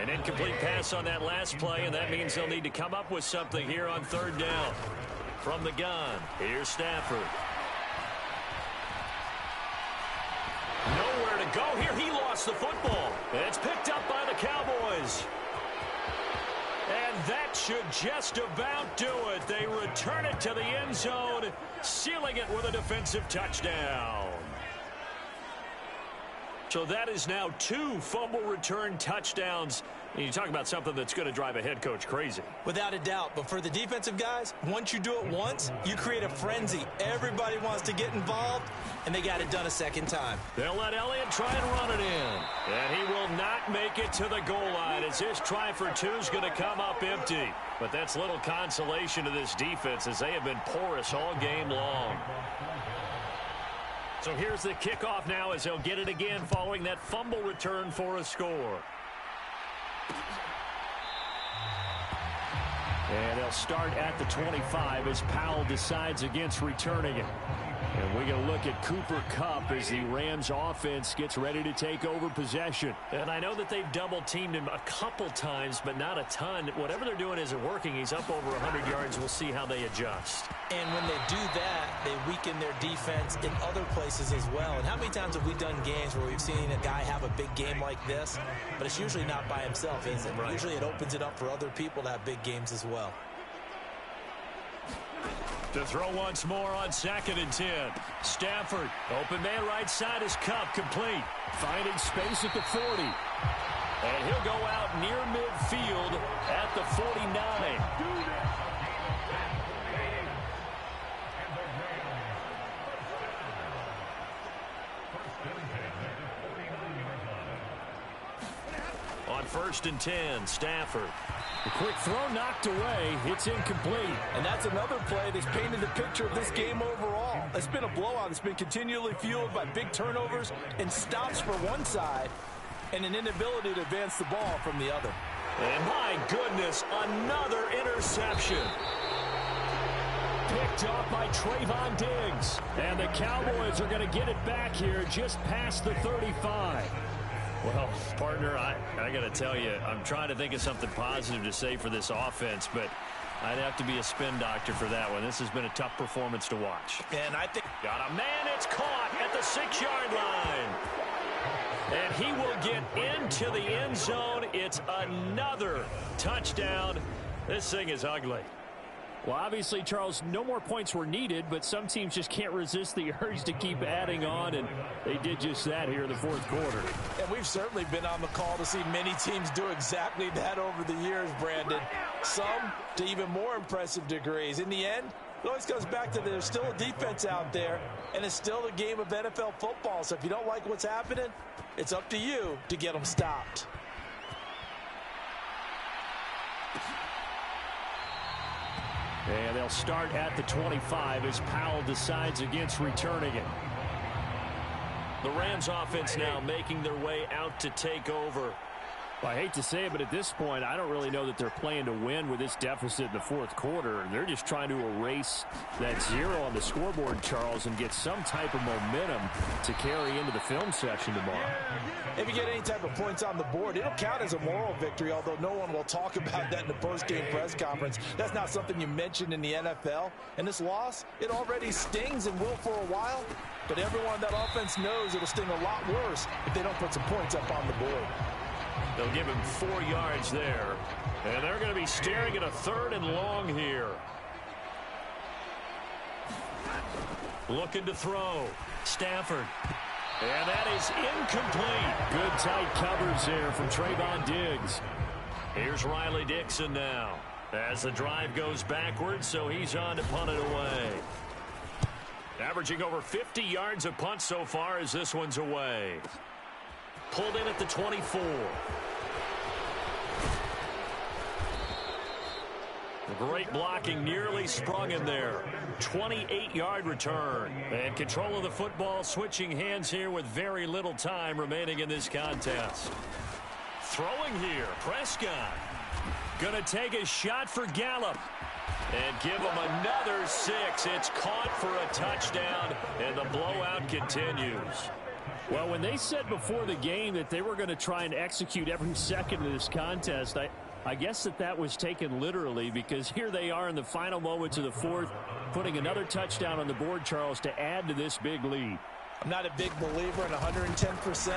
An incomplete pass on that last play, and that means they'll need to come up with something here on 3rd down. From the gun, here's Stafford. Nowhere to go here. He lost the football. It's picked up by the Cowboys. And that should just about do it. They return it to the end zone, sealing it with a defensive touchdown. So that is now 2 fumble return touchdowns. And you talk about something that's going to drive a head coach crazy. Without a doubt. But for the defensive guys, once you do it once, you create a frenzy. Everybody wants to get involved, and they got it done a second time. They'll let Elliott try and run it in. And he will not make it to the goal line as this try for 2 is going to come up empty. But that's little consolation to this defense as they have been porous all game long. So here's the kickoff now as they'll get it again following that fumble return for a score. And they'll start at the 25 as Powell decides against returning it. And we're going to look at Cooper Kupp as the Rams offense gets ready to take over possession. And I know that they've double-teamed him a couple times, but not a ton. Whatever they're doing isn't working. He's up over 100 yards. We'll see how they adjust. And when they do that, they weaken their defense in other places as well. And how many times have we done games where we've seen a guy have a big game like this, but it's usually not by himself, is it? Right. Usually it opens it up for other people to have big games as well. To throw once more on 2nd and 10. Stafford, open man right side is Kupp, complete. Finding space at the 40. And he'll go out near midfield at the 49. On 1st and 10, Stafford. A quick throw knocked away. It's incomplete. And that's another play that's painted the picture of this game overall. It's been a blowout. It's been continually fueled by big turnovers and stops for one side and an inability to advance the ball from the other. And my goodness, another interception. Picked up by Trayvon Diggs. And the Cowboys are going to get it back here just past the 35. Well, partner, I got to tell you, I'm trying to think of something positive to say for this offense, but I'd have to be a spin doctor for that one. This has been a tough performance to watch. And I think... Got a man, it's caught at the 6-yard line. And he will get into the end zone. It's another touchdown. This thing is ugly. Well, obviously, Charles, no more points were needed, but some teams just can't resist the urge to keep adding on, and they did just that here in the 4th quarter. And we've certainly been on the call to see many teams do exactly that over the years, Brandon. Some to even more impressive degrees. In the end, It always comes back to there's still a defense out there, and it's still a game of NFL football. So if you don't like what's happening, it's up to you to get them stopped. And they'll start at the 25 as Powell decides against returning it. The Rams offense now making their way out to take over. Well, I hate to say it, but at this point, I don't really know that they're playing to win with this deficit in the fourth quarter. They're just trying to erase that 0 on the scoreboard, Charles, and get some type of momentum to carry into the film session tomorrow. If you get any type of points on the board, it'll count as a moral victory, although no one will talk about that in the post-game press conference. That's not something you mentioned in the NFL. And this loss, it already stings and will for a while. But everyone on that offense knows it'll sting a lot worse if they don't put some points up on the board. They'll give him 4 yards there. And they're going to be staring at a 3rd and long here. Looking to throw. Stafford. And that is incomplete. Good tight covers there from Trayvon Diggs. Here's Riley Dixon now. As the drive goes backwards, so he's on to punt it away. Averaging over 50 yards a punt so far as this one's away. Pulled in at the 24. Great blocking, nearly sprung him there. 28-yard return. And control of the football switching hands here with very little time remaining in this contest. Throwing here, Prescott. Gonna take a shot for Gallup. And give him another 6. It's caught for a touchdown, and the blowout continues. Well, when they said before the game that they were going to try and execute every second of this contest, I guess that was taken literally, because here they are in the final moments of the fourth, putting another touchdown on the board, Charles, to add to this big lead. I'm not a big believer in 110%,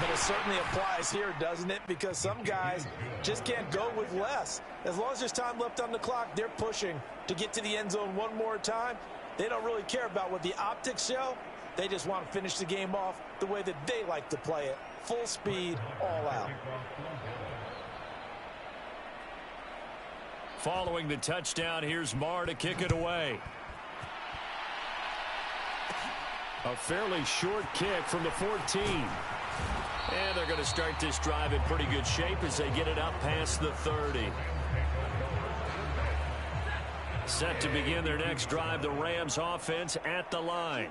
but it certainly applies here, doesn't it? Because some guys just can't go with less. As long as there's time left on the clock, they're pushing to get to the end zone one more time. They don't really care about what the optics show. They just want to finish the game off the way that they like to play it. Full speed, all out. Following the touchdown, here's Marr to kick it away. A fairly short kick from the 14. And they're going to start this drive in pretty good shape as they get it up past the 30. Set to begin their next drive, the Rams offense at the line.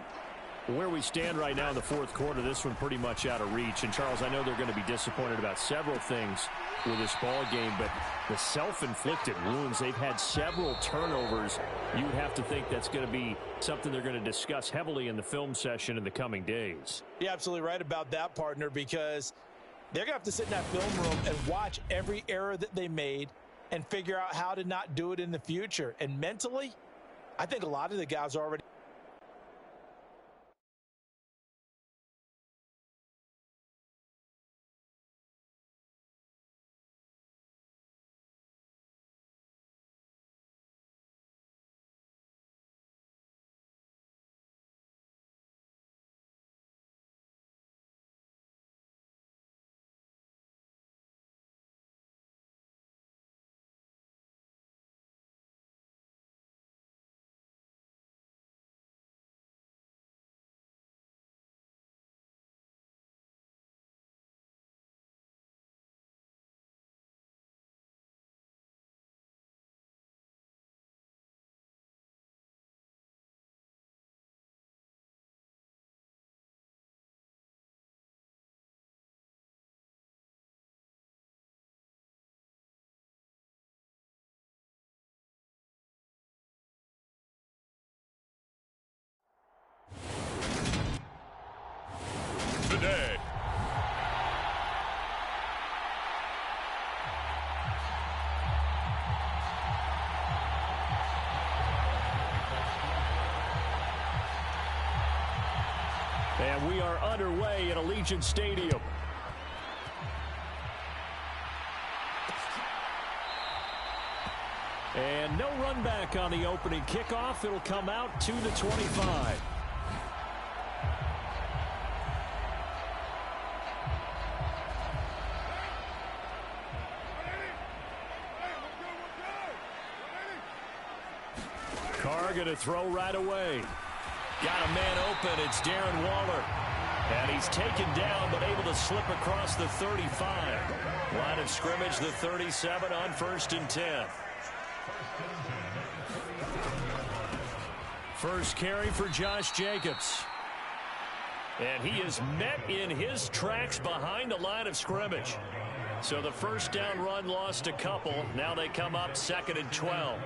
Where we stand right now in the fourth quarter, this one pretty much out of reach. And, Charles, I know they're going to be disappointed about several things with this ball game, but the self-inflicted wounds, they've had several turnovers. You would have to think that's going to be something they're going to discuss heavily in the film session in the coming days. You're absolutely right about that, partner, because they're going to have to sit in that film room and watch every error that they made and figure out how to not do it in the future. And mentally, I think a lot of the guys are already today. And we are underway at Allegiant Stadium. And no run back on the opening kickoff. It'll come out to the 25. Carr going to throw right away. Got a man open. It's Darren Waller. And he's taken down but able to slip across the 35. Line of scrimmage, the 37 on 1st and 10. First carry for Josh Jacobs. And he is met in his tracks behind the line of scrimmage. So the first down run lost a couple. Now they come up 2nd and 12.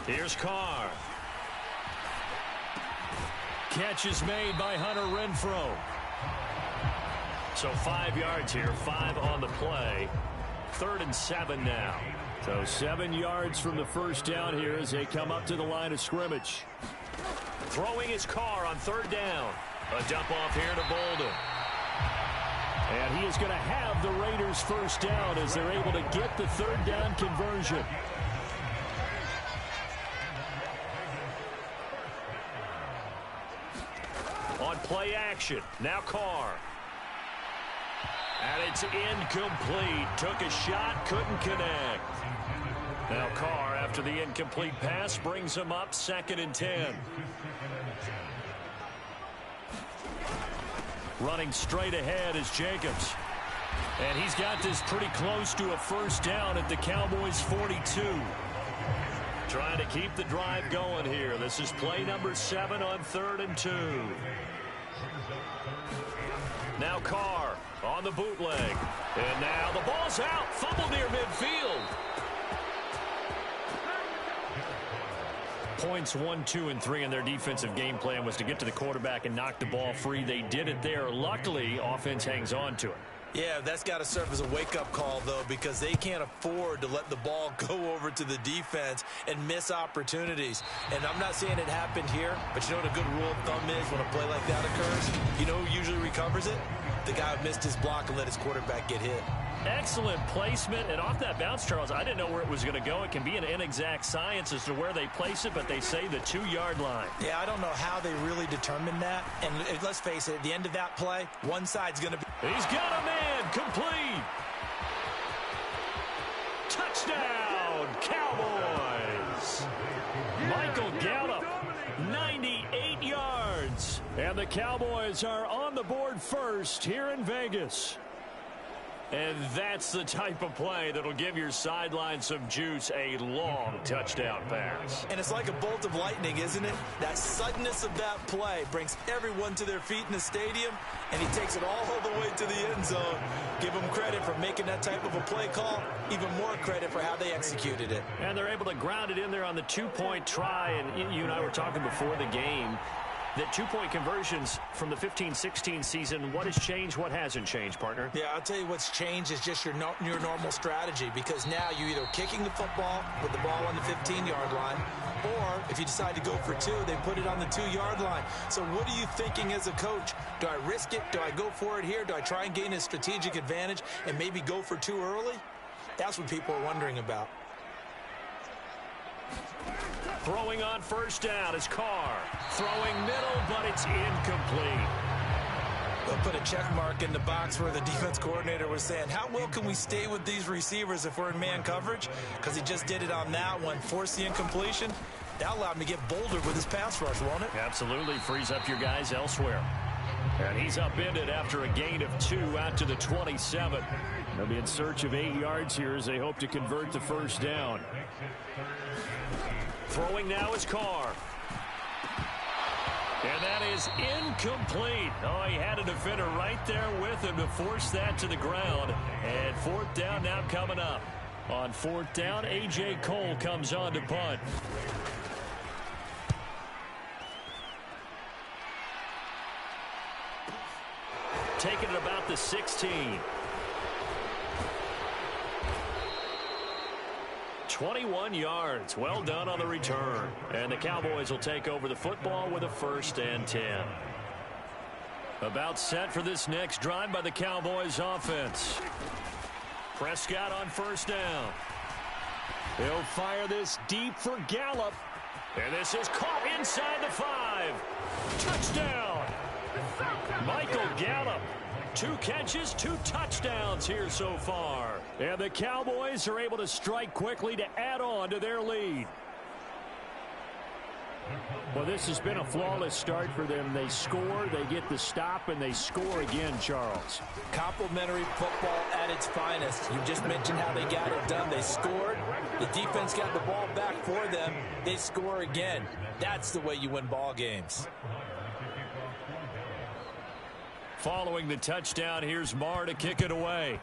Here's Carr. Catch is made by Hunter Renfrow. So 5 yards here, 5 on the play. 3rd and 7 now. So 7 yards from the first down here as they come up to the line of scrimmage. Throwing his Carr on 3rd down. A dump off here to Bolden. And he is going to have the Raiders first down as they're able to get the 3rd down conversion. On play action, now Carr. And it's incomplete. Took a shot, couldn't connect. Now Carr, after the incomplete pass, brings him up 2nd and 10. Running straight ahead is Jacobs. And he's got this pretty close to a first down at the Cowboys' 42. Trying to keep the drive going here. This is play number 7 on 3rd and 2. Now Carr on the bootleg. And now the ball's out. Fumble near midfield. Points 1, 2, and 3 in their defensive game plan was to get to the quarterback and knock the ball free. They did it there. Luckily, offense hangs on to it. Yeah, that's got to serve as a wake-up call, though, because they can't afford to let the ball go over to the defense and miss opportunities. And I'm not saying it happened here, but you know what a good rule of thumb is when a play like that occurs? You know who usually recovers it? The guy who missed his block and let his quarterback get hit. Excellent placement, and off that bounce, Charles, I didn't know where it was going to go. It can be an inexact science as to where they place it, but they say the 2-yard line. Yeah, I don't know how they really determined that. And let's face it, at the end of that play, one side's going to be... He's got a man, complete. Touchdown, Cowboys. Michael Gallup, 98 yards. And the Cowboys are on the board first here in Vegas. And that's the type of play that'll give your sideline some juice, a long touchdown pass. And it's like a bolt of lightning, isn't it? That suddenness of that play brings everyone to their feet in the stadium, and he takes it all the way to the end zone. Give him credit for making that type of a play call, even more credit for how they executed it. And they're able to ground it in there on the 2-point try, and you and I were talking before the game. That 2-point conversions from the 15-16 season, what has changed, what hasn't changed, partner? Yeah, I'll tell you what's changed is just your normal strategy, because now you're either kicking the football with the ball on the 15-yard line, or if you decide to go for 2, they put it on the 2-yard line. So what are you thinking as a coach? Do I risk it? Do I go for it here? Do I try and gain a strategic advantage and maybe go for 2 early? That's what people are wondering about. Throwing on first down is Carr. Throwing middle, but it's incomplete. They'll put a check mark in the box where the defense coordinator was saying, how well can we stay with these receivers if we're in man coverage? Because he just did it on that one, forced the incompletion. That allowed him to get bolder with his pass rush, won't it? Absolutely, frees up your guys elsewhere. And he's upended after a gain of 2 out to the 27. They'll be in search of 8 yards here as they hope to convert the first down. Throwing now is Carr. And that is incomplete. Oh, he had a defender right there with him to force that to the ground. And 4th down now coming up. On 4th down, A.J. Cole comes on to punt. Taking it about the 16. 21 yards. Well done on the return. And the Cowboys will take over the football with a 1st and 10. About set for this next drive by the Cowboys offense. Prescott on first down. He'll fire this deep for Gallup. And this is caught inside the 5. Touchdown. Michael Gallup. 2 catches, 2 touchdowns here so far. And the Cowboys are able to strike quickly to add on to their lead. Well, this has been a flawless start for them. They score, they get the stop, and they score again, Charles. Complimentary football at its finest. You just mentioned how they got it done. They scored. The defense got the ball back for them. They score again. That's the way you win ball games. Following the touchdown, here's Marr to kick it away.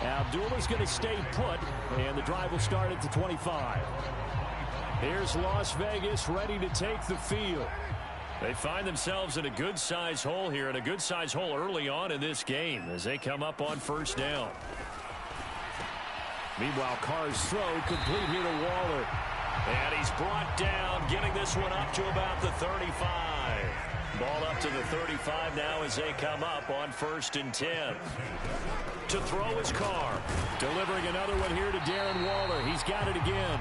Abdullah's going to stay put, and the drive will start at the 25. Here's Las Vegas ready to take the field. They find themselves in a good-sized hole here, and a good-sized hole early on in this game as they come up on first down. Meanwhile, Carr's throw complete here to Waller. And he's brought down, getting this one up to about the 35. Ball up to the 35 now as they come up on 1st and 10. To throw is Carr. Delivering another one here to Darren Waller. He's got it again.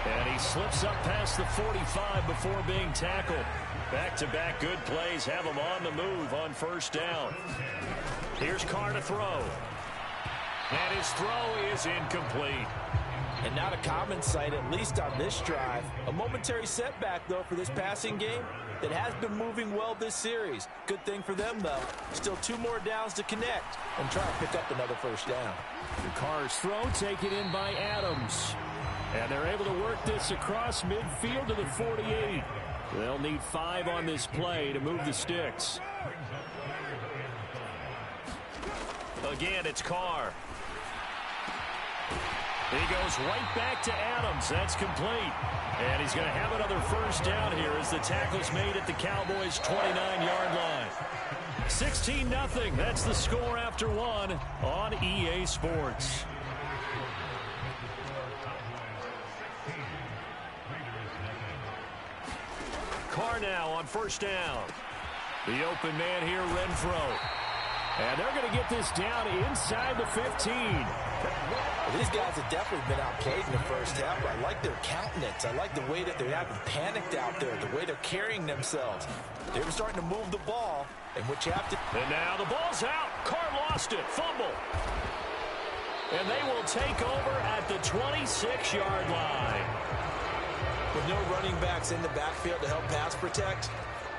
And he slips up past the 45 before being tackled. Back-to-back good plays have him on the move on 1st down. Here's Carr to throw. And his throw is incomplete. And not a common sight, at least on this drive. A momentary setback, though, for this passing game that has been moving well this series. Good thing for them, though. Still 2 more downs to connect and try to pick up another 1st down. The Carr's throw taken in by Adams. And they're able to work this across midfield to the 48. They'll need 5 on this play to move the sticks. Again, it's Carr. He goes right back to Adams. That's complete. And he's going to have another 1st down here as the tackle's made at the Cowboys' 29-yard line. 16-0. That's the score after 1 on EA Sports. Carr now on 1st down. The open man here, Renfro. And they're going to get this down inside the 15. Well, these guys have definitely been outplayed in the 1st half. I like their countenance. I like the way that they haven't panicked out there, the way they're carrying themselves. They were starting to move the ball, and what you have to... And now the ball's out. Carr lost it. Fumble. And they will take over at the 26-yard line. With no running backs in the backfield to help pass protect,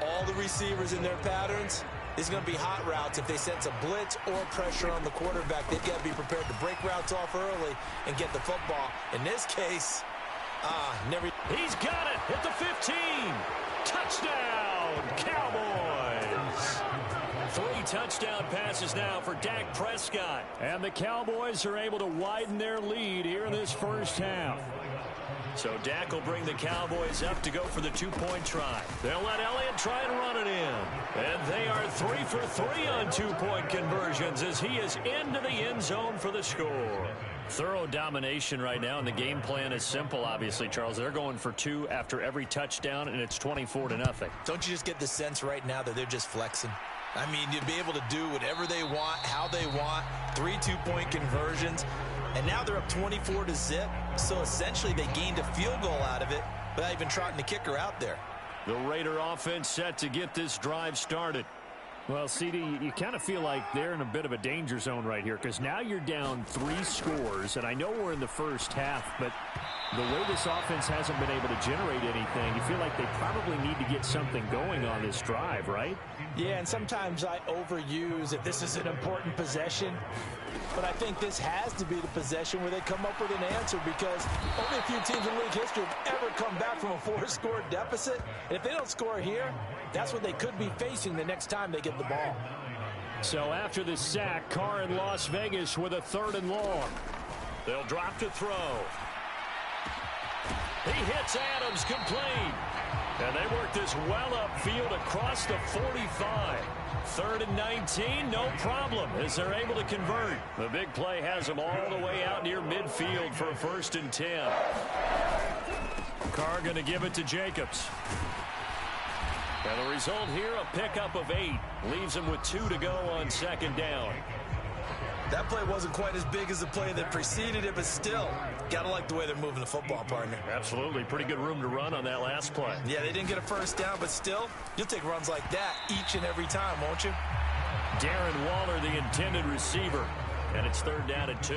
all the receivers in their patterns, it's going to be hot routes. If they sense a blitz or pressure on the quarterback, they've got to be prepared to break routes off early and get the football. In this case, he's got it at the 15. Touchdown, Cowboys. 3 touchdown passes now for Dak Prescott. And the Cowboys are able to widen their lead here in this 1st half. So Dak will bring the Cowboys up to go for the 2-point try. They'll let Elliott try and run it in. And they are 3 for 3 on 2-point conversions as he is into the end zone for the score. Thorough domination right now, and the game plan is simple, obviously, Charles. They're going for 2 after every touchdown, and it's 24-0. Don't you just get the sense right now that they're just flexing? I mean, you'd be able to do whatever they want, how they want, 3 2-point conversions. And now they're up 24-0, so essentially they gained a field goal out of it without even trotting the kicker out there. The Raider offense set to get this drive started. Well, CD, you kind of feel like they're in a bit of a danger zone right here because now you're down 3 scores, and I know we're in the 1st half, but the way this offense hasn't been able to generate anything, you feel like they probably need to get something going on this drive, right? Yeah, and sometimes I overuse if this is an important possession. But I think this has to be the possession where they come up with an answer because only a few teams in league history have ever come back from a 4-score deficit. And if they don't score here, that's what they could be facing the next time they get the ball. So after the sack, Carr in Las Vegas with a 3rd and long. They'll drop to throw. He hits Adams complete. And they work this well upfield across the 45. 3rd and 19, no problem, as they're able to convert. The big play has them all the way out near midfield for a 1st and 10. Carr going to give it to Jacobs. And the result here, a pickup of 8. Leaves him with 2 to go on 2nd down. That play wasn't quite as big as the play that preceded it, but still, got to like the way they're moving the football, partner. Absolutely. Pretty good room to run on that last play. Yeah, they didn't get a first down, but still, you'll take runs like that each and every time, won't you? Darren Waller, the intended receiver. And it's 3rd down and 2.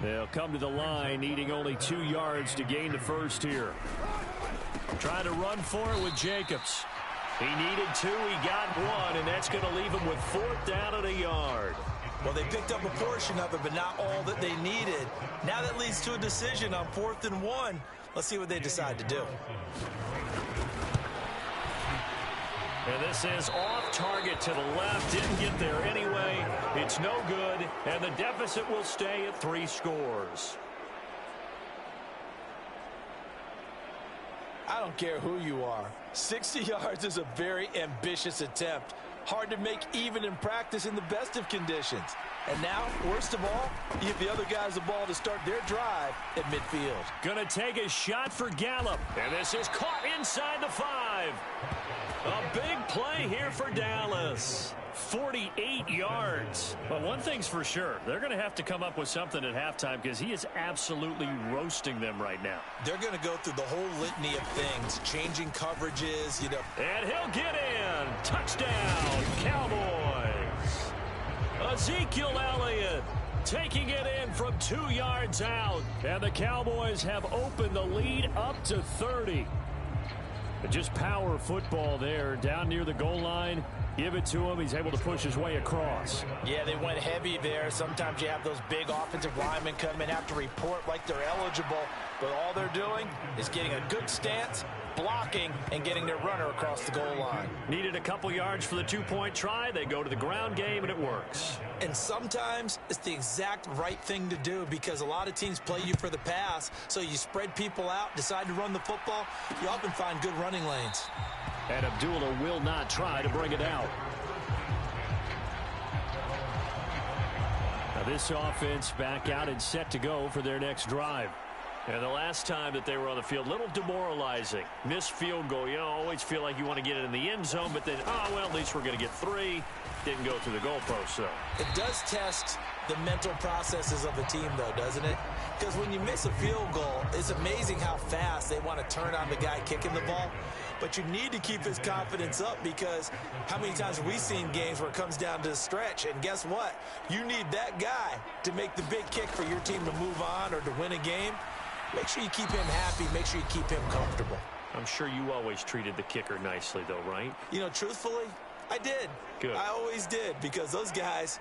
They'll come to the line, needing only 2 yards to gain the first here. Trying to run for it with Jacobs. He needed 2, he got 1, and that's going to leave him with 4th down and a yard. Well, they picked up a portion of it, but not all that they needed. Now that leads to a decision on 4th and 1. Let's see what they decide to do. And this is off target to the left. Didn't get there anyway. It's no good, and the deficit will stay at 3 scores. I don't care who you are. 60 yards is a very ambitious attempt. Hard to make even in practice in the best of conditions. And now, worst of all, you give the other guys the ball to start their drive at midfield. Gonna take a shot for Gallup. And this is caught inside the 5. A big play here for Dallas. 48 yards. But one thing's for sure. They're going to have to come up with something at halftime because he is absolutely roasting them right now. They're going to go through the whole litany of things, changing coverages, you know. And he'll get in. Touchdown, Cowboys. Ezekiel Elliott taking it in from 2 yards out. And the Cowboys have opened the lead up to 30. But just power football there down near the goal line. Give it to him. He's able to push his way across. Yeah, they went heavy there. Sometimes you have those big offensive linemen come in, have to report like they're eligible. But all they're doing is getting a good stance, blocking, and getting their runner across the goal line. Needed a couple yards for the 2-point try. They go to the ground game, and it works. And sometimes it's the exact right thing to do because a lot of teams play you for the pass. So you spread people out, decide to run the football. You often find good running lanes. And Abdullah will not try to bring it out. Now this offense back out and set to go for their next drive. And the last time that they were on the field, a little demoralizing. Missed field goal. You know, always feel like you want to get it in the end zone, but then, oh, well, at least we're going to get 3. Didn't go through the goalpost, though. It does test the mental processes of a team, though, doesn't it? Because when you miss a field goal, it's amazing how fast they want to turn on the guy kicking the ball. But you need to keep his confidence up because how many times have we seen games where it comes down to the stretch? And guess what? You need that guy to make the big kick for your team to move on or to win a game. Make sure you keep him happy. Make sure you keep him comfortable. I'm sure you always treated the kicker nicely, though, right? You know, truthfully, I did. Good. I always did because those guys,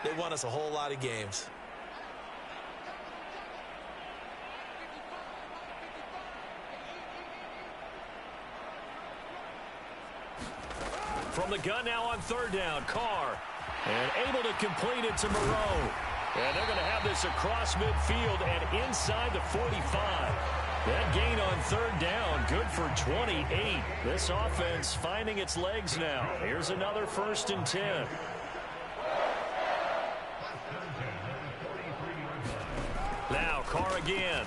they won us a whole lot of games. From the gun now on 3rd down, Carr. And able to complete it to Moreau. And they're going to have this across midfield and inside the 45. That gain on 3rd down, good for 28. This offense finding its legs now. Here's another 1st and 10. Now Carr again.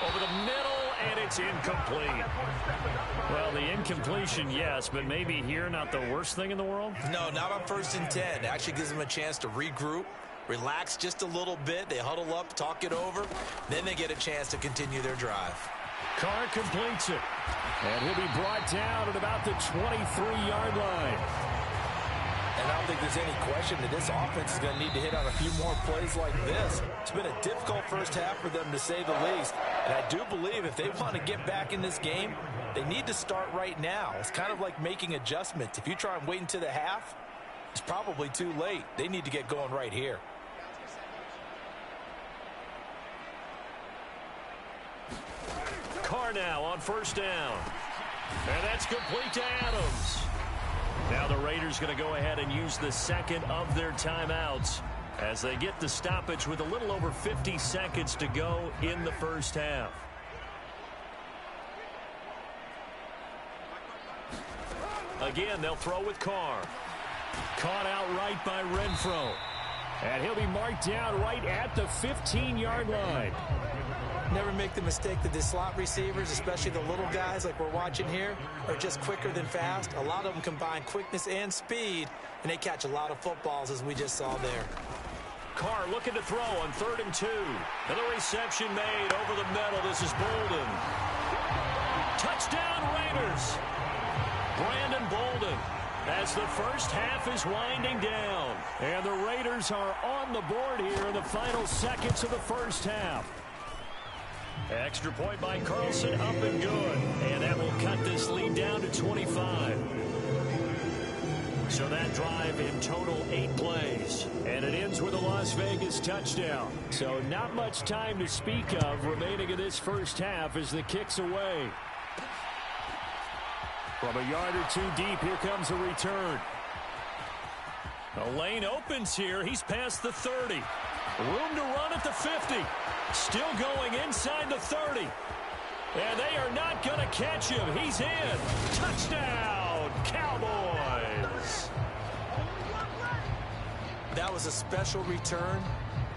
Over the middle, and it's incomplete. Well, the incompletion, yes, but maybe here not the worst thing in the world? No, not on 1st and 10. It actually gives them a chance to regroup, relax just a little bit. They huddle up, talk it over. Then they get a chance to continue their drive. Carr completes it. And he'll be brought down at about the 23-yard line. And I don't think there's any question that this offense is going to need to hit on a few more plays like this. It's been a difficult first half for them, to say the least. And I do believe if they want to get back in this game, they need to start right now. It's kind of like making adjustments. If you try and wait until the half, it's probably too late. They need to get going right here. Carr now on 1st down. And that's complete to Adams. Now the Raiders going to go ahead and use the second of their timeouts as they get the stoppage with a little over 50 seconds to go in the first half. Again, they'll throw with Carr. Caught outright by Renfro. And he'll be marked down right at the 15-yard line. Never make the mistake that the slot receivers, especially the little guys like we're watching here, are just quicker than fast. A lot of them combine quickness and speed, and they catch a lot of footballs, as we just saw there. Carr looking to throw on 3rd and 2. And the reception made over the middle. This is Bolden. Touchdown Raiders. Brandon Bolden as the first half is winding down. And the Raiders are on the board here in the final seconds of the first half. Extra point by Carlson, up and good. And that will cut this lead down to 25. So that drive in total 8 plays. And it ends with a Las Vegas touchdown. So not much time to speak of remaining in this first half as the kick's away. From a yard or 2 deep, here comes a return. The lane opens here. He's past the 30. Room to run at the 50. Still going inside the 30. And they are not going to catch him. He's in. Touchdown, Cowboys. That was a special return,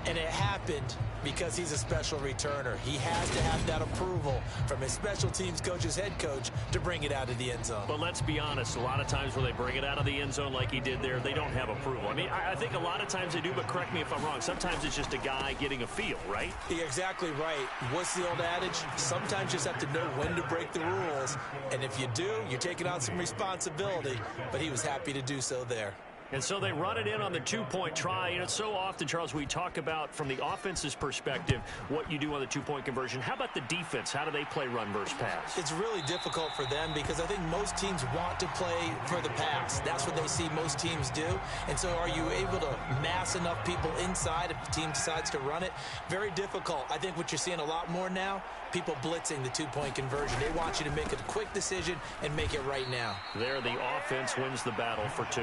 and it happened because he's a special returner. He has to have that approval from his special teams coach's head coach to bring it out of the end zone. But let's be honest, a lot of times when they bring it out of the end zone like he did there, they don't have approval. I mean, I think a lot of times they do, but correct me if I'm wrong. Sometimes it's just a guy getting a feel, right? You're exactly right. What's the old adage? Sometimes you just have to know when to break the rules. And if you do, you're taking on some responsibility. But he was happy to do so there. And so they run it in on the 2-point try. You know, so often, Charles, we talk about from the offense's perspective what you do on the 2-point conversion. How about the defense? How do they play run versus pass? It's really difficult for them because I think most teams want to play for the pass. That's what they see most teams do. And so are you able to mass enough people inside if the team decides to run it? Very difficult. I think what you're seeing a lot more now, people blitzing the 2-point conversion. They want you to make a quick decision and make it right now. There, the offense wins the battle for 2.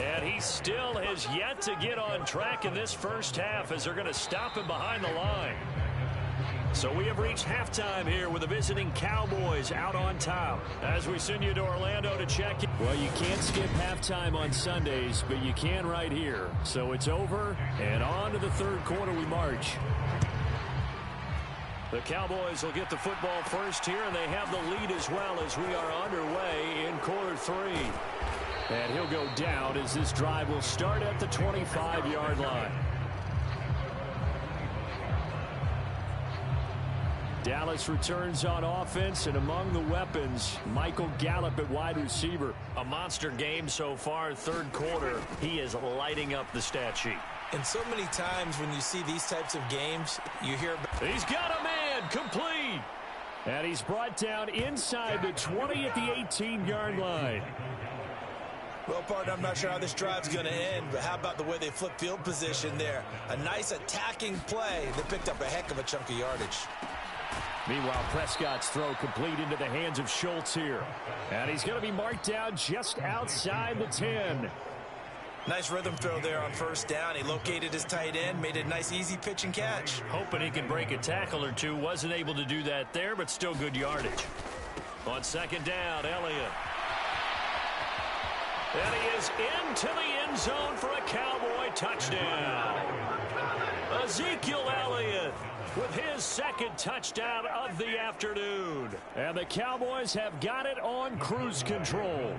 And he still has yet to get on track in this first half as they're going to stop him behind the line. So we have reached halftime here with the visiting Cowboys out on top. As we send you to Orlando to check in. Well, you can't skip halftime on Sundays, but you can right here. So it's over, and on to the third quarter we march. The Cowboys will get the football first here, and they have the lead as well as we are underway in quarter 3. And he'll go down as this drive will start at the 25-yard line. Dallas returns on offense, and among the weapons, Michael Gallup at wide receiver. A monster game so far, third quarter. He is lighting up the stat sheet. And so many times when you see these types of games, you hear about... He's got a man, complete. And he's brought down inside the 20 at the 18-yard line. Well, partner, I'm not sure how this drive's going to end, but how about the way they flip field position there? A nice attacking play that picked up a heck of a chunk of yardage. Meanwhile, Prescott's throw complete into the hands of Schultz here. And he's going to be marked down just outside the 10. Nice rhythm throw there on first down. He located his tight end, made a nice easy pitch and catch. Hoping he can break a tackle or two. Wasn't able to do that there, but still good yardage. On second down, Elliott. And he is into the end zone for a Cowboy touchdown. Ezekiel Elliott with his second touchdown of the afternoon. And the Cowboys have got it on cruise control.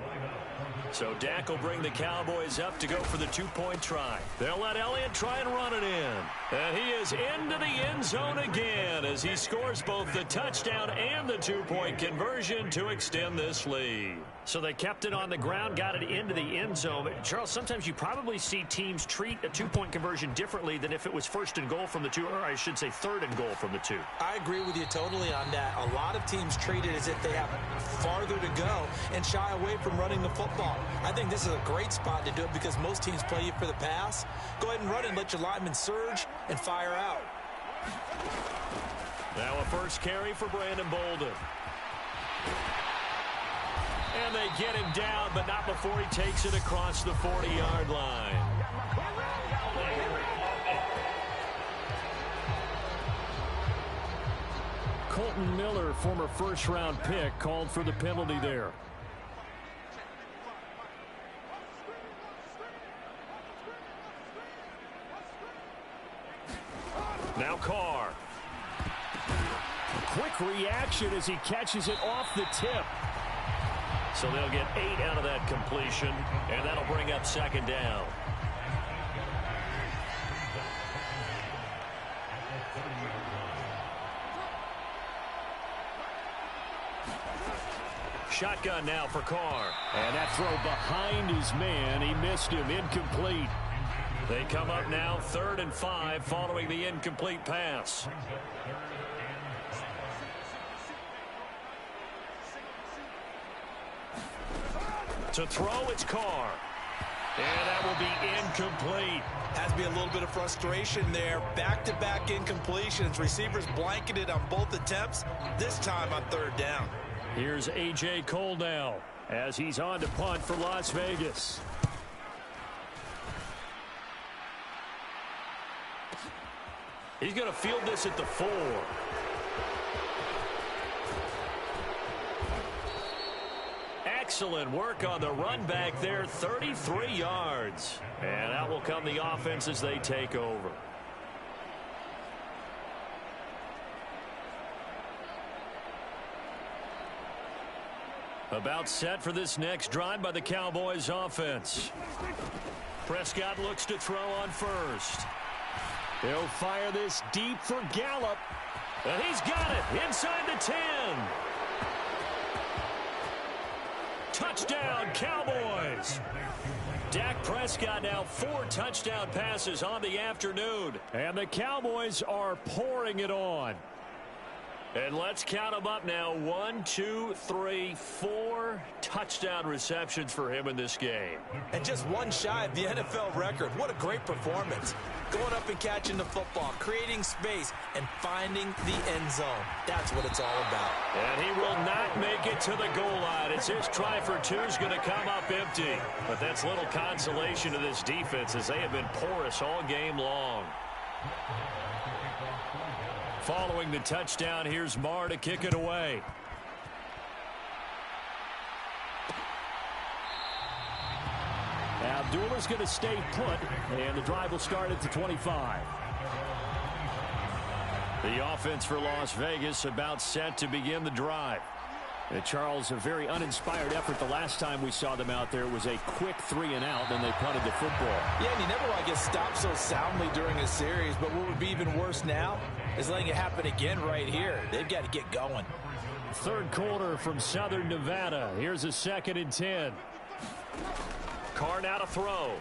So Dak will bring the Cowboys up to go for the 2-point try. They'll let Elliott try and run it in. And he is into the end zone again as he scores both the touchdown and the 2-point conversion to extend this lead. So they kept it on the ground, got it into the end zone. Charles, sometimes you probably see teams treat a 2-point conversion differently than if it was first and goal from the 2, or I should say third and goal from the 2. I agree with you totally on that. A lot of teams treat it as if they have farther to go and shy away from running the football. I think this is a great spot to do it because most teams play you for the pass. Go ahead and run it and let your linemen surge and fire out. Now a first carry for Brandon Bolden. And they get him down, but not before he takes it across the 40-yard line. Colton Miller, former first-round pick, called for the penalty there. Now Carr. Quick reaction as he catches it off the tip. So they'll get 8 out of that completion, and that'll bring up second down. shotgun now for Carr. And that throw behind his man. He missed him. Incomplete. They come up now 3rd and 5 following the incomplete pass. To throw, it's Carr. And that will be incomplete. Has to be a little bit of frustration there. Back-to-back incompletions. Receivers blanketed on both attempts, this time on 3rd down. Here's A.J. Cole now as he's on to punt for Las Vegas. He's going to field this at the 4. Excellent work on the run back there, 33 yards. And out will come the offense as they take over. About set for this next drive by the Cowboys offense. Prescott looks to throw on first. He'll fire this deep for Gallup. And he's got it inside the 10. Touchdown, Cowboys. Dak Prescott now 4 touchdown passes on the afternoon. And the Cowboys are pouring it on. And let's count them up now. 1, 2, 3, 4 touchdown receptions for him in this game. And just one shy of the NFL record. What a great performance. Going up and catching the football, creating space, and finding the end zone. That's what it's all about. And he will not make it to the goal line. It's his try for 2 is going to come up empty. But that's little consolation to this defense as they have been porous all game long. Following the touchdown, here's Marr to kick it away. Abdullah's going to stay put, and the drive will start at the 25. The offense for Las Vegas about set to begin the drive. And Charles, a very uninspired effort the last time we saw them out there. It was a quick 3 and out, then they punted the football. Yeah, and you never want to get stopped so soundly during a series, but what would be even worse now is letting it happen again right here. They've got to get going. 3rd quarter from Southern Nevada. Here's a 2nd and 10. Carr now to throw.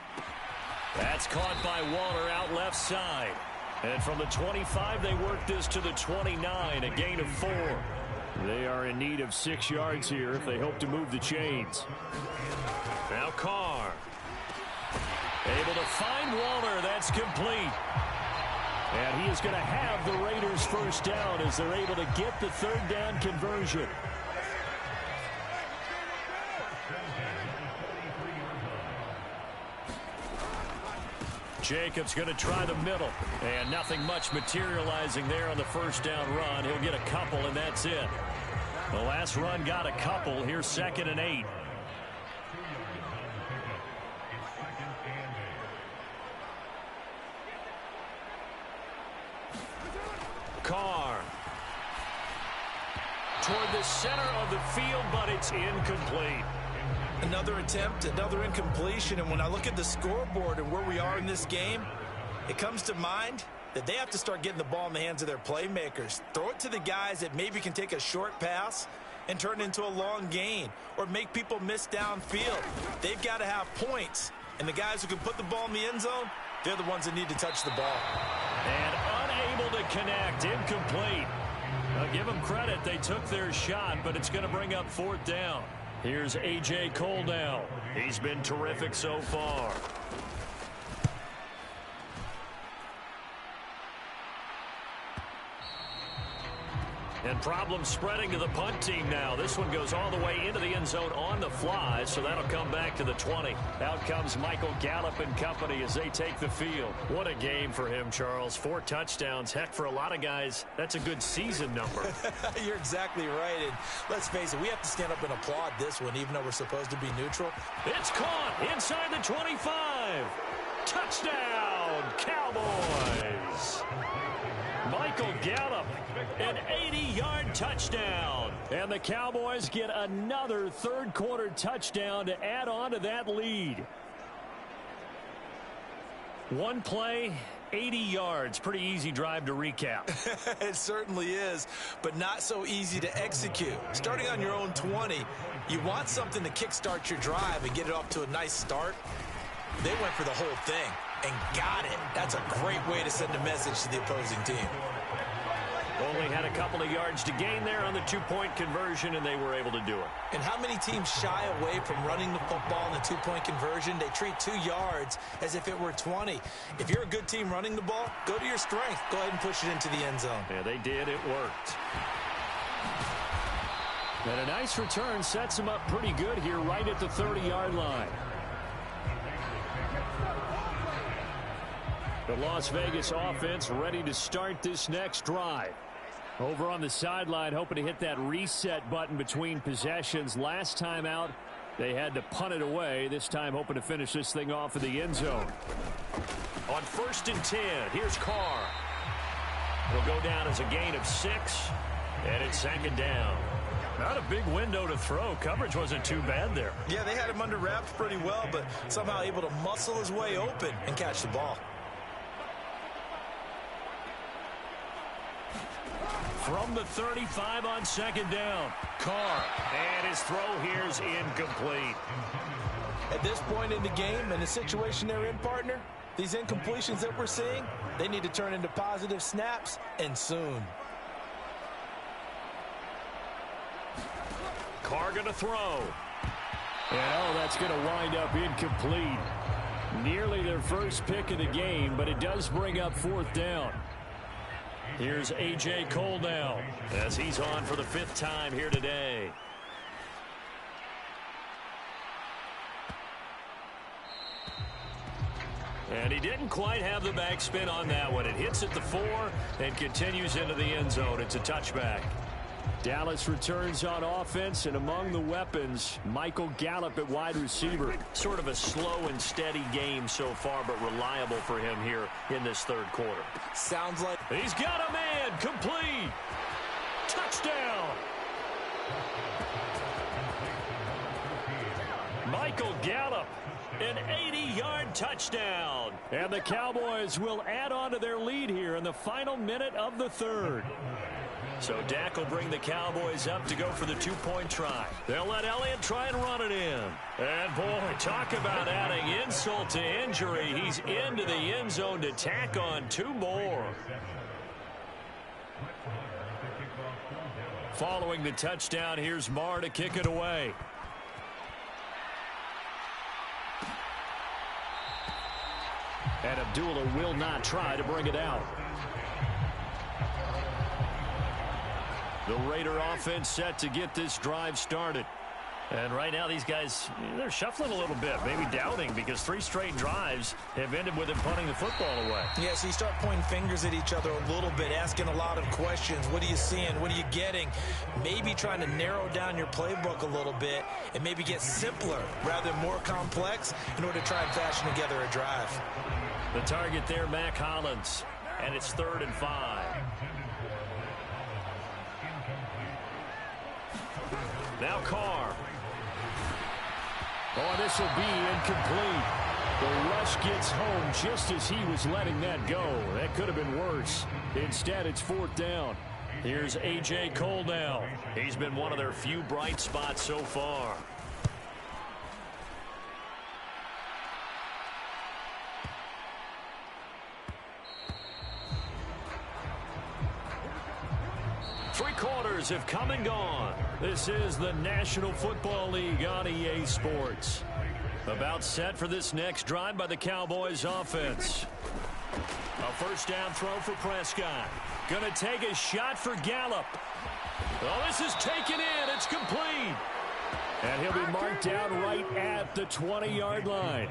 That's caught by Waller out left side. And from the 25, they work this to the 29, a gain of 4. They are in need of 6 yards here if they hope to move the chains. Now Carr. Able to find Waller. That's complete. And he is going to have the Raiders first down as they're able to get the 3rd down conversion. Jacobs going to try the middle. And nothing much materializing there on the first down run. He'll get a couple, and that's it. The last run got a couple. Here's 2nd and 8. Carr. Toward the center of the field, but it's incomplete. Another attempt, another incompletion, and when I look at the scoreboard and where we are in this game, it comes to mind that they have to start getting the ball in the hands of their playmakers. Throw it to the guys that maybe can take a short pass and turn it into a long gain or make people miss downfield. They've got to have points, and the guys who can put the ball in the end zone, they're the ones that need to touch the ball. And unable to connect, incomplete. I'll give them credit. They took their shot, but it's going to bring up 4th down. Here's A.J. Cole now. He's been terrific so far. And problems spreading to the punt team now. This one goes all the way into the end zone on the fly, so that'll come back to the 20. Out comes Michael Gallup and company as they take the field. What a game for him, Charles. 4 touchdowns. Heck, for a lot of guys, that's a good season number. You're exactly right. And let's face it, we have to stand up and applaud this one, even though we're supposed to be neutral. It's caught inside the 25. Touchdown, Cowboys. Michael Gallup, an 80-yard touchdown. And the Cowboys get another 3rd quarter touchdown to add on to that lead. One play, 80 yards. Pretty easy drive to recap. It certainly is, but not so easy to execute. Starting on your own 20, you want something to kickstart your drive and get it off to a nice start. They went for the whole thing and got it. That's a great way to send a message to the opposing team. Only had a couple of yards to gain there on the two-point conversion, and they were able to do it. And how many teams shy away from running the football in the two-point conversion? They treat 2 yards as if it were 20. If you're a good team running the ball, go to your strength. Go ahead and push it into the end zone. Yeah, they did. It worked. And a nice return sets them up pretty good here right at the 30-yard line. The Las Vegas offense ready to start this next drive. Over on the sideline, hoping to hit that reset button between possessions. Last time out, they had to punt it away. This time, hoping to finish this thing off in the end zone. On 1st and 10, here's Carr. It'll go down as a gain of 6, and it's 2nd down. Not a big window to throw. Coverage wasn't too bad there. Yeah, they had him under wraps pretty well, but somehow able to muscle his way open and catch the ball. From the 35 on 2nd down, Carr, and his throw here is incomplete. At this point in the game and the situation they're in, partner, these incompletions that we're seeing, they need to turn into positive snaps, and soon. Carr going to throw. And, that's going to wind up incomplete. Nearly their first pick of the game, but it does bring up 4th down. Here's A.J. Cole now as he's on for the 5th time here today. And he didn't quite have the backspin on that one. It hits at the 4 and continues into the end zone. It's a touchback. Dallas returns on offense, and among the weapons, Michael Gallup at wide receiver. Sort of a slow and steady game so far, but reliable for him here in this 3rd quarter. Sounds like he's got a man. Complete. Touchdown. Michael Gallup, an 80-yard touchdown. And the Cowboys will add on to their lead here in the final minute of the 3rd. So Dak will bring the Cowboys up to go for the 2-point try. They'll let Elliott try and run it in. And, boy, talk about adding insult to injury. He's into the end zone to tack on 2 more. Following the touchdown, here's Marr to kick it away. And Abdullah will not try to bring it out. The Raider offense set to get this drive started. And right now these guys, they're shuffling a little bit, maybe doubting, because 3 straight drives have ended with them punting the football away. Yeah, so you start pointing fingers at each other a little bit, asking a lot of questions. What are you seeing? What are you getting? Maybe trying to narrow down your playbook a little bit and maybe get simpler rather than more complex in order to try and fashion together a drive. The target there, Mac Hollins, and it's 3rd and 5. Now Carr. Oh, this will be incomplete. The rush gets home just as he was letting that go. That could have been worse. Instead, it's 4th down. Here's A.J. Cole now. He's been one of their few bright spots so far. Three quarters have come and gone. This is the National Football League on EA Sports. About set for this next drive by the Cowboys offense. A 1st down throw for Prescott. Gonna take a shot for Gallup. Oh, this is taken in. It's complete. And he'll be marked down right at the 20-yard line.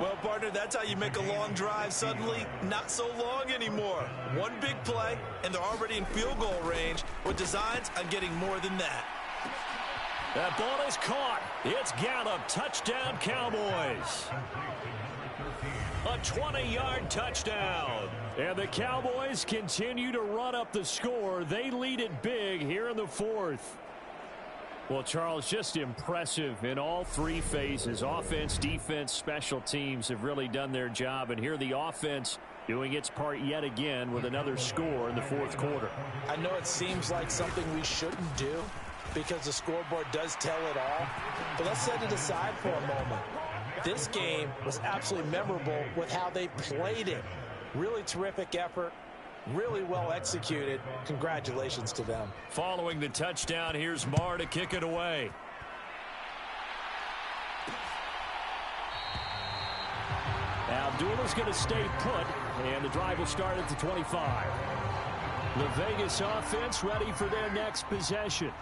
Well, partner, that's how you make a long drive suddenly not so long anymore. One big play, and they're already in field goal range with designs on getting more than that. That ball is caught. It's Gallup. Touchdown, Cowboys. A 20-yard touchdown. And the Cowboys continue to run up the score. They lead it big here in the 4th. Well, Charles, just impressive in all 3 phases. Offense, defense, special teams have really done their job. And here the offense doing its part yet again with another score in the fourth quarter. I know it seems like something we shouldn't do because the scoreboard does tell it all, but let's set it aside for a moment. This game was absolutely memorable with how they played it. Really terrific effort, really well executed. Congratulations to them. Following the touchdown, here's Marr to kick it away. Abdullah's going to stay put, and the drive will start at the 25. The Vegas offense ready for their next possession.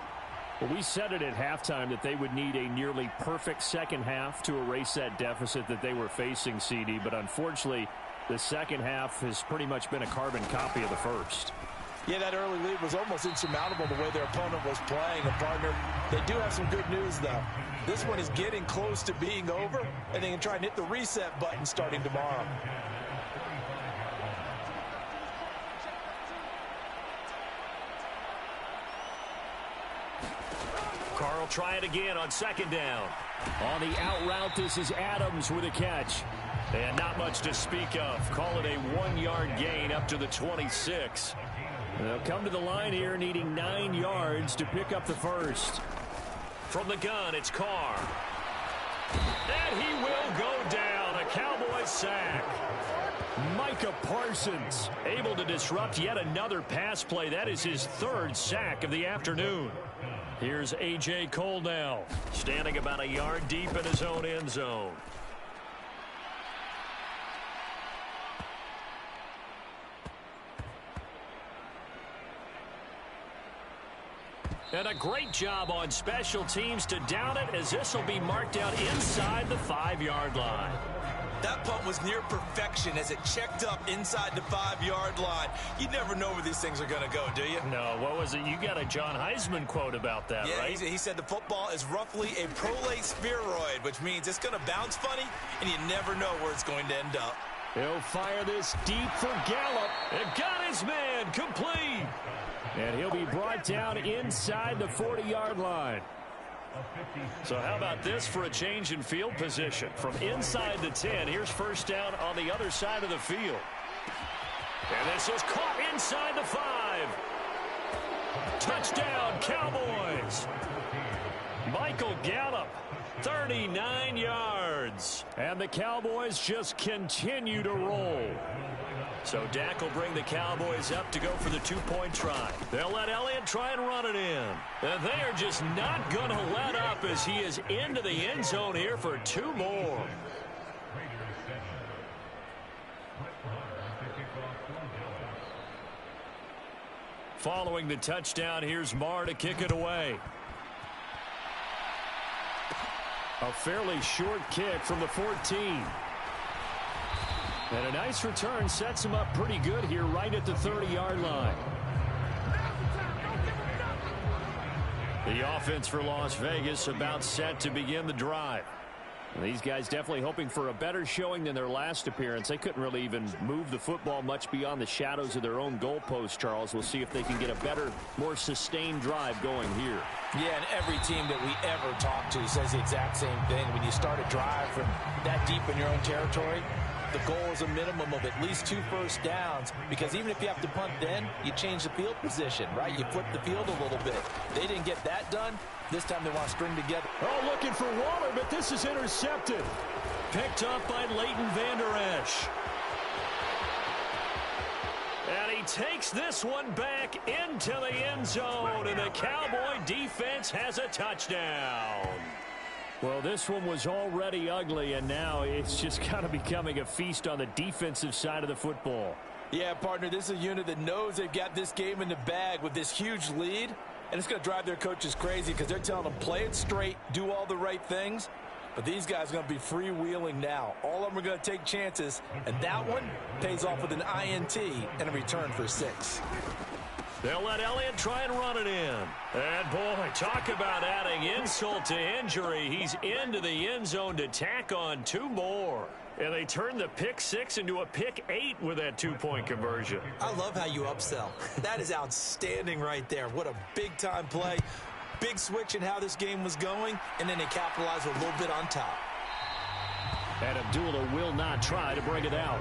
Well, we said it at halftime that they would need a nearly perfect second half to erase that deficit that they were facing, CD, but unfortunately, the second half has pretty much been a carbon copy of the first. Yeah, that early lead was almost insurmountable the way their opponent was playing. And, partner, they do have some good news, though. This one is getting close to being over, and they can try and hit the reset button starting tomorrow. Carl try it again on second down. On the out route, this is Adams with a catch. And not much to speak of. Call it a 1-yard gain up to the 26. They'll come to the line here needing 9 yards to pick up the first. From the gun, it's Carr. And he will go down. A Cowboys sack. Micah Parsons able to disrupt yet another pass play. That is his 3rd sack of the afternoon. Here's A.J. Cole now, standing about a yard deep in his own end zone. And a great job on special teams to down it, as this will be marked out inside the 5-yard line. That punt was near perfection as it checked up inside the 5-yard line. You never know where these things are going to go, do you? No, what was it? You got a John Heisman quote about that, yeah, right? He said the football is roughly a prolate spheroid, which means it's going to bounce funny, and you never know where it's going to end up. He'll fire this deep for Gallup. And got his man complete. And he'll be brought down inside the 40-yard line. So how about this for a change in field position? From inside the 10, here's first down on the other side of the field. And this is caught inside the 5. Touchdown, Cowboys. Michael Gallup, 39 yards. And the Cowboys just continue to roll. So Dak will bring the Cowboys up to go for the 2-point try. They'll let Elliott try and run it in. And they are just not going to let up as he is into the end zone here for 2 more. Following the touchdown, here's Marr to kick it away. A fairly short kick from the 14. And a nice return sets him up pretty good here right at the 30-yard line. The offense for Las Vegas about set to begin the drive. And these guys definitely hoping for a better showing than their last appearance. They couldn't really even move the football much beyond the shadows of their own goalpost, Charles. We'll see if they can get a better, more sustained drive going here. Yeah, and every team that we ever talk to says the exact same thing. When you start a drive from that deep in your own territory, the goal is a minimum of at least 2 first downs, because even if you have to punt then, you change the field position, right? You flip the field a little bit. They didn't get that done. This time they want to string together. Oh, looking for Waller, but this is intercepted. Picked up by Leighton Vander Esch. And he takes this one back into the end zone, and the Cowboy defense has a touchdown. Well, this one was already ugly, and now it's just kind of becoming a feast on the defensive side of the football. Yeah, partner, this is a unit that knows they've got this game in the bag with this huge lead, and it's going to drive their coaches crazy because they're telling them play it straight, do all the right things. But these guys are going to be freewheeling now. All of them are going to take chances, and that one pays off with an INT and a return for 6. They'll let Elliott try and run it in. And, boy, talk about adding insult to injury. He's into the end zone to tack on 2 more. And they turn the pick 6 into a pick 8 with that 2-point conversion. I love how you upsell. That is outstanding right there. What a big-time play. Big switch in how this game was going, and then they capitalize a little bit on top. And Abdullah will not try to bring it out.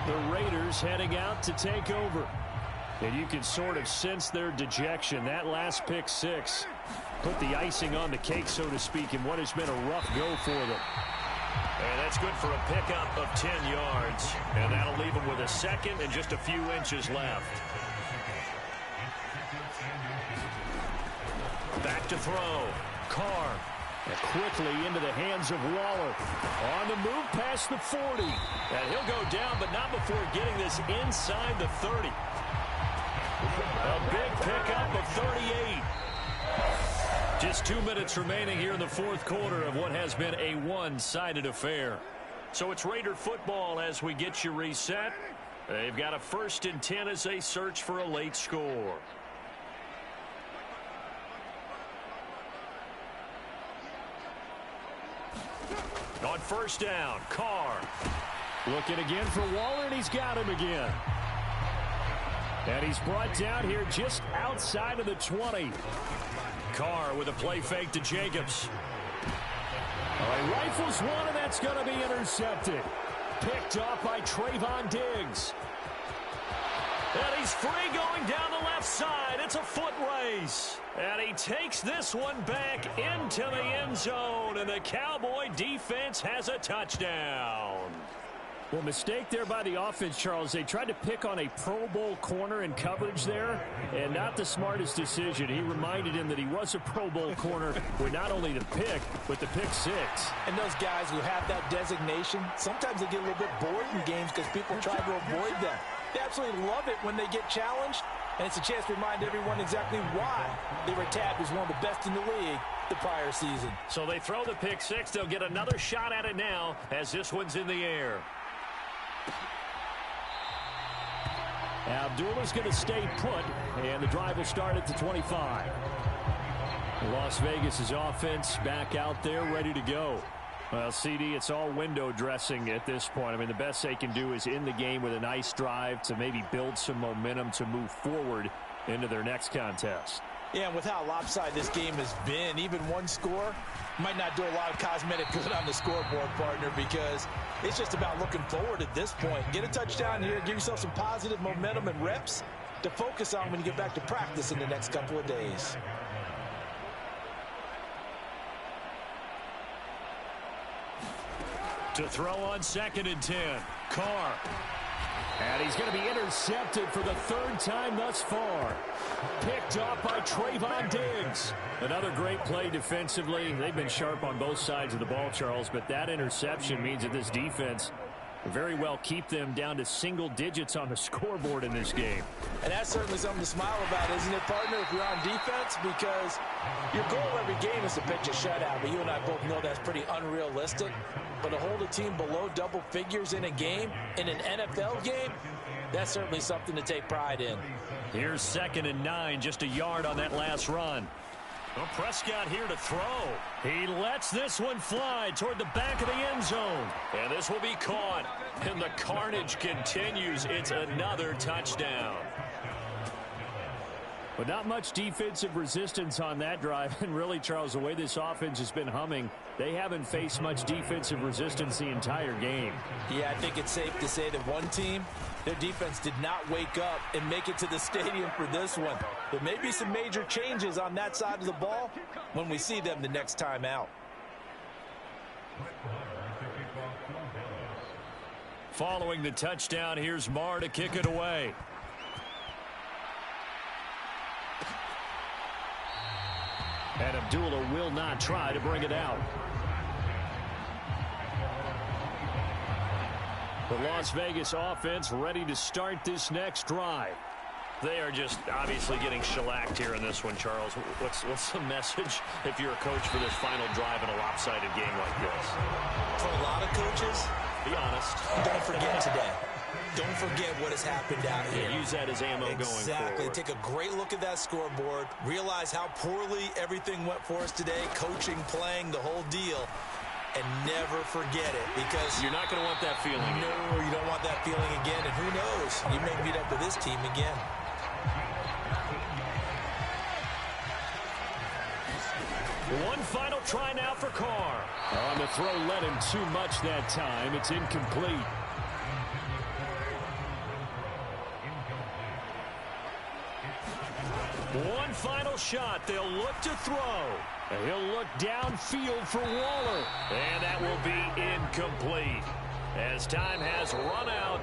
The Raiders heading out to take over. And you can sort of sense their dejection. That last pick six put the icing on the cake, so to speak, in what has been a rough go for them. And that's good for a pickup of 10 yards. And that'll leave them with a second and just a few inches left. Back to throw. Carr. And quickly into the hands of Waller. On the move past the 40. And he'll go down, but not before getting this inside the 30. A big pickup of 38. Just 2 minutes remaining here in the fourth quarter of what has been a one-sided affair. So it's Raider football as we get you reset. They've got a 1st and 10 as they search for a late score. On 1st down, Carr. Looking again for Waller, and he's got him again. And he's brought down here just outside of the 20. Carr with a play fake to Jacobs. He rifles one, and that's going to be intercepted. Picked off by Trayvon Diggs. And he's free going down the left side. It's a foot race. And he takes this one back into the end zone. And the Cowboy defense has a touchdown. Well, mistake there by the offense, Charles. They tried to pick on a Pro Bowl corner in coverage there, and not the smartest decision. He reminded him that he was a Pro Bowl corner with not only the pick, but the pick six. And those guys who have that designation, sometimes they get a little bit bored in games because people try to avoid them. They absolutely love it when they get challenged, and it's a chance to remind everyone exactly why they were tabbed as one of the best in the league the prior season. So they throw the pick six. They'll get another shot at it now as this one's in the air. Abdullah's going to stay put, and the drive will start at the 25. Las Vegas' offense back out there ready to go. Well, CD, it's all window dressing at this point. I mean, the best they can do is end the game with a nice drive to maybe build some momentum to move forward into their next contest. Yeah, and with how lopsided this game has been, even one score might not do a lot of cosmetic good on the scoreboard, partner, because it's just about looking forward at this point. Get a touchdown here, give yourself some positive momentum and reps to focus on when you get back to practice in the next couple of days. To throw on 2nd and 10, Carr. And he's going to be intercepted for the 3rd time thus far. Picked off by Trayvon Diggs. Another great play defensively. They've been sharp on both sides of the ball, Charles, but that interception means that this defense very well keep them down to single digits on the scoreboard in this game. And that's certainly something to smile about, isn't it, partner, if you're on defense? Because your goal every game is to pitch a shutout, but you and I both know that's pretty unrealistic. But to hold a team below double figures in a game, in an NFL game, that's certainly something to take pride in. Here's 2nd and 9, just a yard on that last run. Well, Prescott here to throw. He lets this one fly toward the back of the end zone. And this will be caught. And the carnage continues. It's another touchdown. But not much defensive resistance on that drive. And really, Charles, the way this offense has been humming, they haven't faced much defensive resistance the entire game. Yeah, I think it's safe to say that one team, their defense did not wake up and make it to the stadium for this one. There may be some major changes on that side of the ball when we see them the next time out. Following the touchdown, here's Marr to kick it away. And Abdullah will not try to bring it out. The Las Vegas offense ready to start this next drive. They are just obviously getting shellacked here in this one, Charles. What's the message if you're a coach for this final drive in a lopsided game like this? For a lot of coaches, be honest. don't forget today. Don't forget what has happened out here. Yeah, use that as ammo going forward. Exactly. Take a great look at that scoreboard. Realize how poorly everything went for us today. Coaching, playing, the whole deal. And never forget it, because you're not going to want that feeling again. No, you don't want that feeling again. And who knows? You may meet up with this team again. One final try now for Carr. On the throw, let him too much that time. It's incomplete. One final shot. They'll look to throw. And he'll look downfield for Waller. And that will be incomplete, as time has run out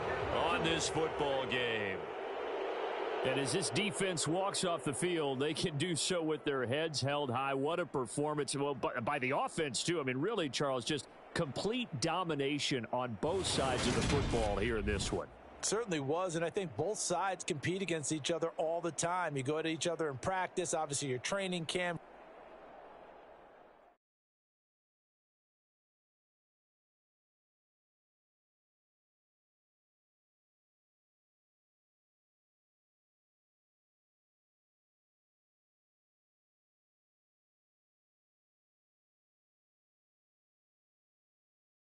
on this football game. And as this defense walks off the field, they can do so with their heads held high. What a performance. Well, by the offense, too. I mean, really, Charles, just complete domination on both sides of the football here in this one. Certainly was, and I think both sides compete against each other all the time. You go to each other in practice, obviously your training camp.